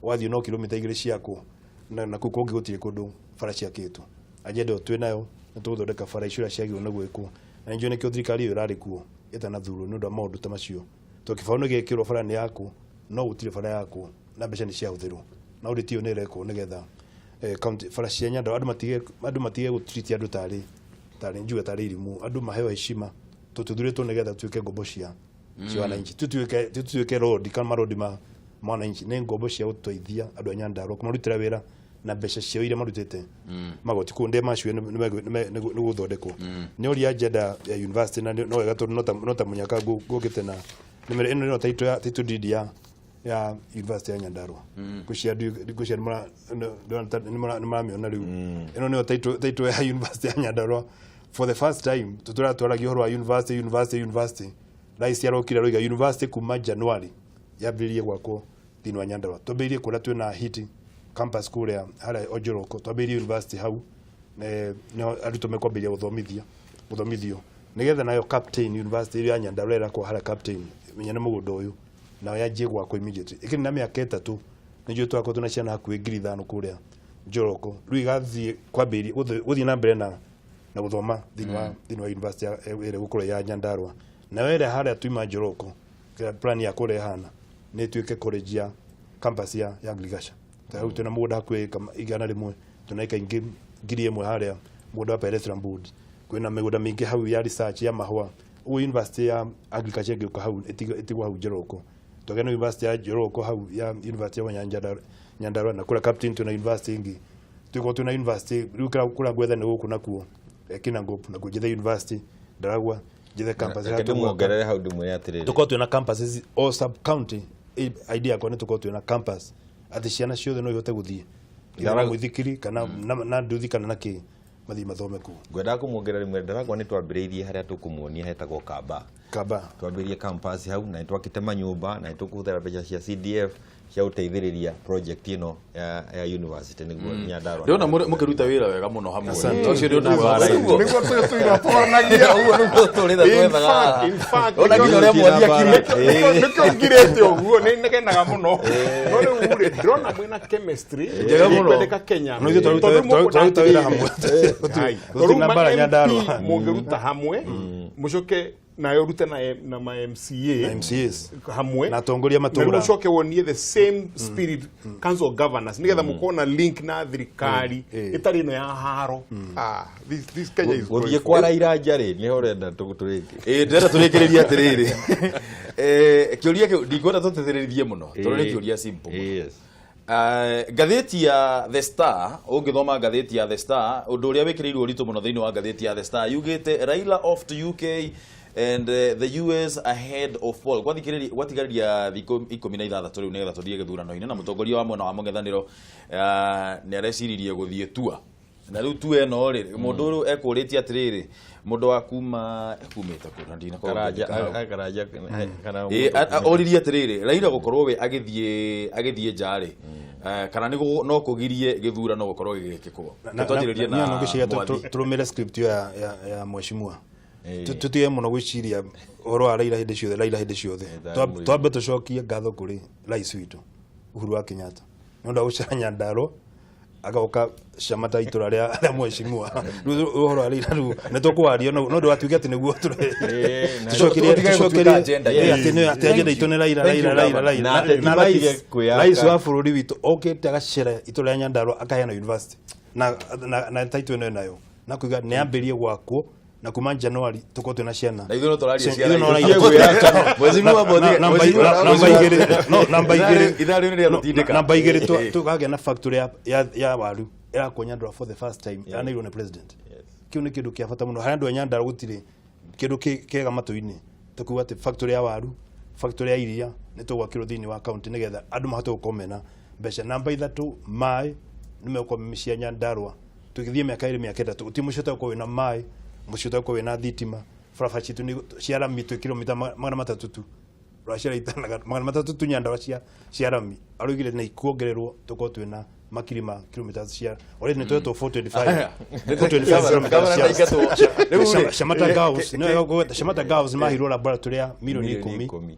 Speaker 2: wathiĩ no kilomita 2 ciakwo na kũu kũngĩ gũtirĩ kũndũ bara ciakĩtwo agenda twĩ nayo nĩ tũgũthondeka bara icio ciagĩrĩirwo nĩ gwĩkwo na njũĩ nĩkĩo thirikari ĩyo ĩrarĩ kuo ĩtanathurwo nĩ ũndũ wa maũndũ ta macio to kĩbao nĩ gĩkĩrwo bara nĩ yakwo no gũtirĩ bara yakwo na mbeca nĩ ciahũthĩrwo na audit ĩyo nĩ ĩrekwo nĩgetha county bara cia Nyandarua andũ matige gũtreat andũ tarĩ njũĩ tarĩ irimũ andũ maheo heshima tuthuritwo nigetha tuike ngombo cia wananchi tutuike road kana marodi ma wananchi ne ngombo cia utoithia andũ a Nyandarua kumarutira wira na mbeca cio iria marutite magoti kunde macio ni guthondekwo ni uri agenda ya university na no wega tondu no ta munyaka gukite na nimero ino no taito didi ya university ya Nyandarua kucia nimara riu ino no taito ya university ya Nyandarua for the first time turatwaragio horo wa university rais yarokira roiga university kuma January yambiririe gwako thini wa Nyandarua twambirie kura twina hit campus kule hara Ojoroko twambirie university hau no aruto mekwambiria guthomithio nigetha nayo captain university ya Nyandarua era kwa hara captain menyane mugundo uyu na yajie gwako immediately ikini na miaka 3 nijue twako tuna ciana hakuhi 5,000 kule Joroko riu igathie kwambiria guthie na mbere na guthoma thini wa university ere gukura ya Nyandarua na were hara tuima Joroko plan ya kurehana ni tuike college ya campus ya agriculture ta tuna muda hakwe kama igana rimwe tunaika ingi ngiri imwe hara muda wa pedestrian board kwina miguda mingi hau ya research ya mahwa u university ya agriculture ngioka hau itigwa hau Joroko togena university ya Joroko hau ya university ya Nyandarua na kula captain tuna university ingi tuko tuna university kula gwetha ni guku nakuo kina ngop na kujitha university Ndaragwa jitha campus
Speaker 3: ya tumuongerere hau ndimwe atiriri
Speaker 2: tuko tuna campuses all sub county idea kwa ni tuko tuna campus ati ciana ciothe no ihote guthie ira muthikiri kana na nduthi kana naki mathi mathome ku
Speaker 3: ngwenda kumuongerera rimwe Ndaragwa ni twambiriirie haria tukumuonia hetagwo kamba twambirie campus hau na twakite manyumba na tukuthera mbeca cia CDF cia uteithiriria project ino ya university niguo Nyandarua
Speaker 1: ndona mukiruta wira wega muno hamwe
Speaker 2: ucio
Speaker 1: ndio ndio wara
Speaker 4: niguo tuiraporanagia
Speaker 1: uguo niguo turitha twethaga
Speaker 4: in fact
Speaker 1: ona nginya ria mwathia kire
Speaker 4: nikio ngirete uguo ni negenaga muno no riu uri ndrona mwina chemistry ndeka Kenya
Speaker 2: no twaruta wira hamwe
Speaker 4: tutina bara Nyandarua mungiruta hamwe mucoke nayo rute na ma MCAs hamwe
Speaker 2: na tongoria matura
Speaker 4: na mucoke wonie the same spirit council of governors nigetha mukona link na thirikari itari no ya haro this Kenya is going
Speaker 3: guthie kwara iranja ri ni horenda tuguturiki
Speaker 1: ndera turikiriria atiriri kiuria ndingona tutetheririe muno tondu ni kiuria simple
Speaker 3: yes
Speaker 1: gatheti ya The Star ungithoma gatheti ya The Star undu uria wikirirwo ritu muno thiini wa gatheti ya The Star yugite Raila off to UK and the US ahead of Paul gwatigariria thikũ 16 riu nigetha tuthie githurano-ini na mutongoria wa mwena wa mung'ethaniro ni areciririe guthie tua na riu tu eno ri mundu ru ekuritie atiriri mundu wa kumite kuna ndina ko
Speaker 3: karaja kana
Speaker 1: oririe atiriri Raila gukorwo we agithie njari kana no kugirie githurano gukorwo gigikikwo tutwajiririe na
Speaker 2: turumire script ya mheshimiwa tutie muno gwiciria horo wa Raila hindi ciothe twambe tucokie ngatho kuri rais witu Uhuru wa Kenyatta nonda gucira Nyandarua agauka shamata itura ria mheshimiwa horo wa Raila ne tukwario no ndo atuike ati niguo tucokirie agenda itu ni Raila na rais wa bururi witu okite agacira itura ria Nyandarua akaheana university na taito ino nayo na kuiga ne ambirie gwakwo na kuma January tuko tuna ciana
Speaker 1: na ithuno turaria
Speaker 2: ciana
Speaker 1: mwezi mwa bothi
Speaker 2: namba igiri
Speaker 1: idari ni ria rutindika
Speaker 2: namba igiri tukage na factory ya waru era kwa Nyandarua for the first time anairwo na president kiu ni kindu kia bata muno hari andu a Nyandarua gutire kindu kega matu-ini tukuwa ati factory ya waru factory ya iria ni tugwakirwo thini wa county nigetha andu mahote gukomena mbeca namba 3 mai nimekuwa mimishia Nyandarua tukithie miaka 2 miaka 3 utimushota kwa na mai mushota kwa na thitima farafa chitu ni ciara mitu kilomita 300 tu rashira itanaga 300 Nyandarua ciarami arugire na ikuongererwo tuko twina makirima kilomita cia already neto 425 Shamata Gauss no Shamata Gauss mahirwo laboratory ya milioni 10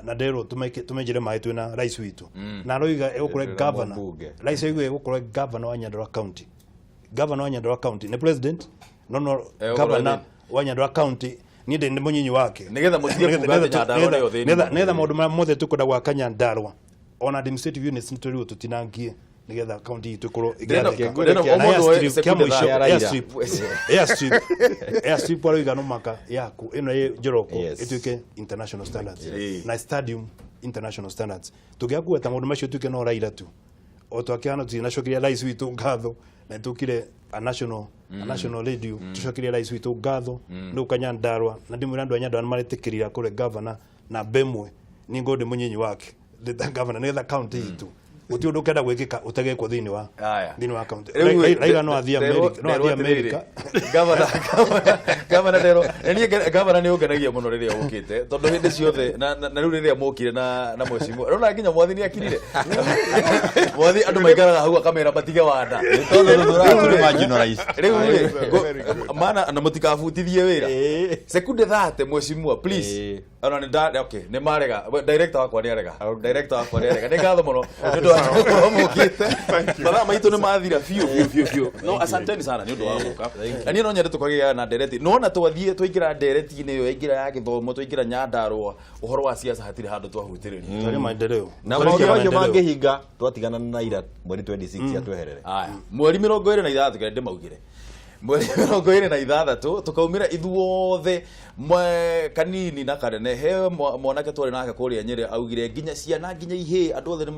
Speaker 2: na ndero tumejire mai twina rais witu na roiga egukore governor rais witu egukore governor wa Nyandarua county ne president no governor wa Nyandarua county ni de munyinyi wake
Speaker 1: nigetha mutige kuga Nyandarua yo thini
Speaker 2: nigetha maundu mothe tukoda gwaka Nyandarua ona administrative units nituriwo tutinangie nigetha county itukoro airstrip wariga no maka yaku ino ye joroko ituke international standards na stadium international standards tugiakueta maundu macio tuke no raira tu o twakiana tunacokiria rais witu ngatho na tukire a national radio tucokiria rais witu ngatho nduka Nyandarua na ndimwira andu a Nyandarua maretikirira kure governor na bemwe ni ngode munyinyi wake the governor nigetha county itu uti undu kenda gwikika utagekwo thini wa county raira no athia America
Speaker 1: governor dero ni governor ni ungenagia muno riria ukite tondu hindi ciothe na riu riria mukire na mwecimu rona nginya mwathi ni akirire mwathi andu maigaraga hau akamera batige wanda
Speaker 3: tondu ndura marginalize
Speaker 1: riu mana na mutikabutithie wira sekunde 30 mwecimu please ona ni okay ni marega director wakwa ni arega ni ngatho muno ndu mukite bala maitu ni mathira fiu no asanteni sana ni ndu wa guka ani no nyende tukagia na ndereti no na twathie twaingira ndereti ni yo yaingira ya githomo twaingira Nyandarua uhoro wa siasa hatiri handu twahutiriria
Speaker 2: tari maendeleo
Speaker 3: na maundu macio mangihinga twatigana na ira mweri 26 atweherere
Speaker 1: aya mweri 26 kende maugire mweri 26 tukaumira ithuothe kanini na kanene he mwanake twari nake kuria Nyeri augire nginya ciana nginya ihe andu othe ni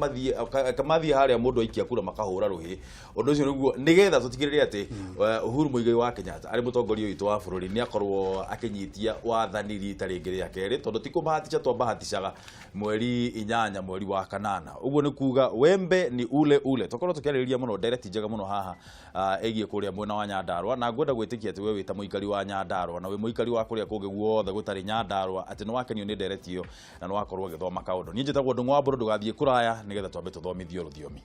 Speaker 1: mathie haria mundu aikia kura makahura ruhi undu ucio niguo nigetha tutigirire ati Uhuru Muigai wa Kenyatta ari mutongoria witu wa bururi ni akorwo akinyitia wathani rita ringi ria keri tondu tikubahatisha twabahaticaga mweri 8 mweri wa 8 uguo ni kuga wembe ni ule tukorwo tukiriria muno direct njega muno haha egie kuria mwena wa Nyandarua na ngwenda gwitikia ati we wita muikari wa Nyandarua na we muikari wa kuria kungi guothe gutari Nyandarua ati no wakenio ni direct iyo na no wakorwo githoma kaundu ni njitagwo ndung'wa mburu ndugathie kuraya nigetha twambe tuthomithio ruthiomi.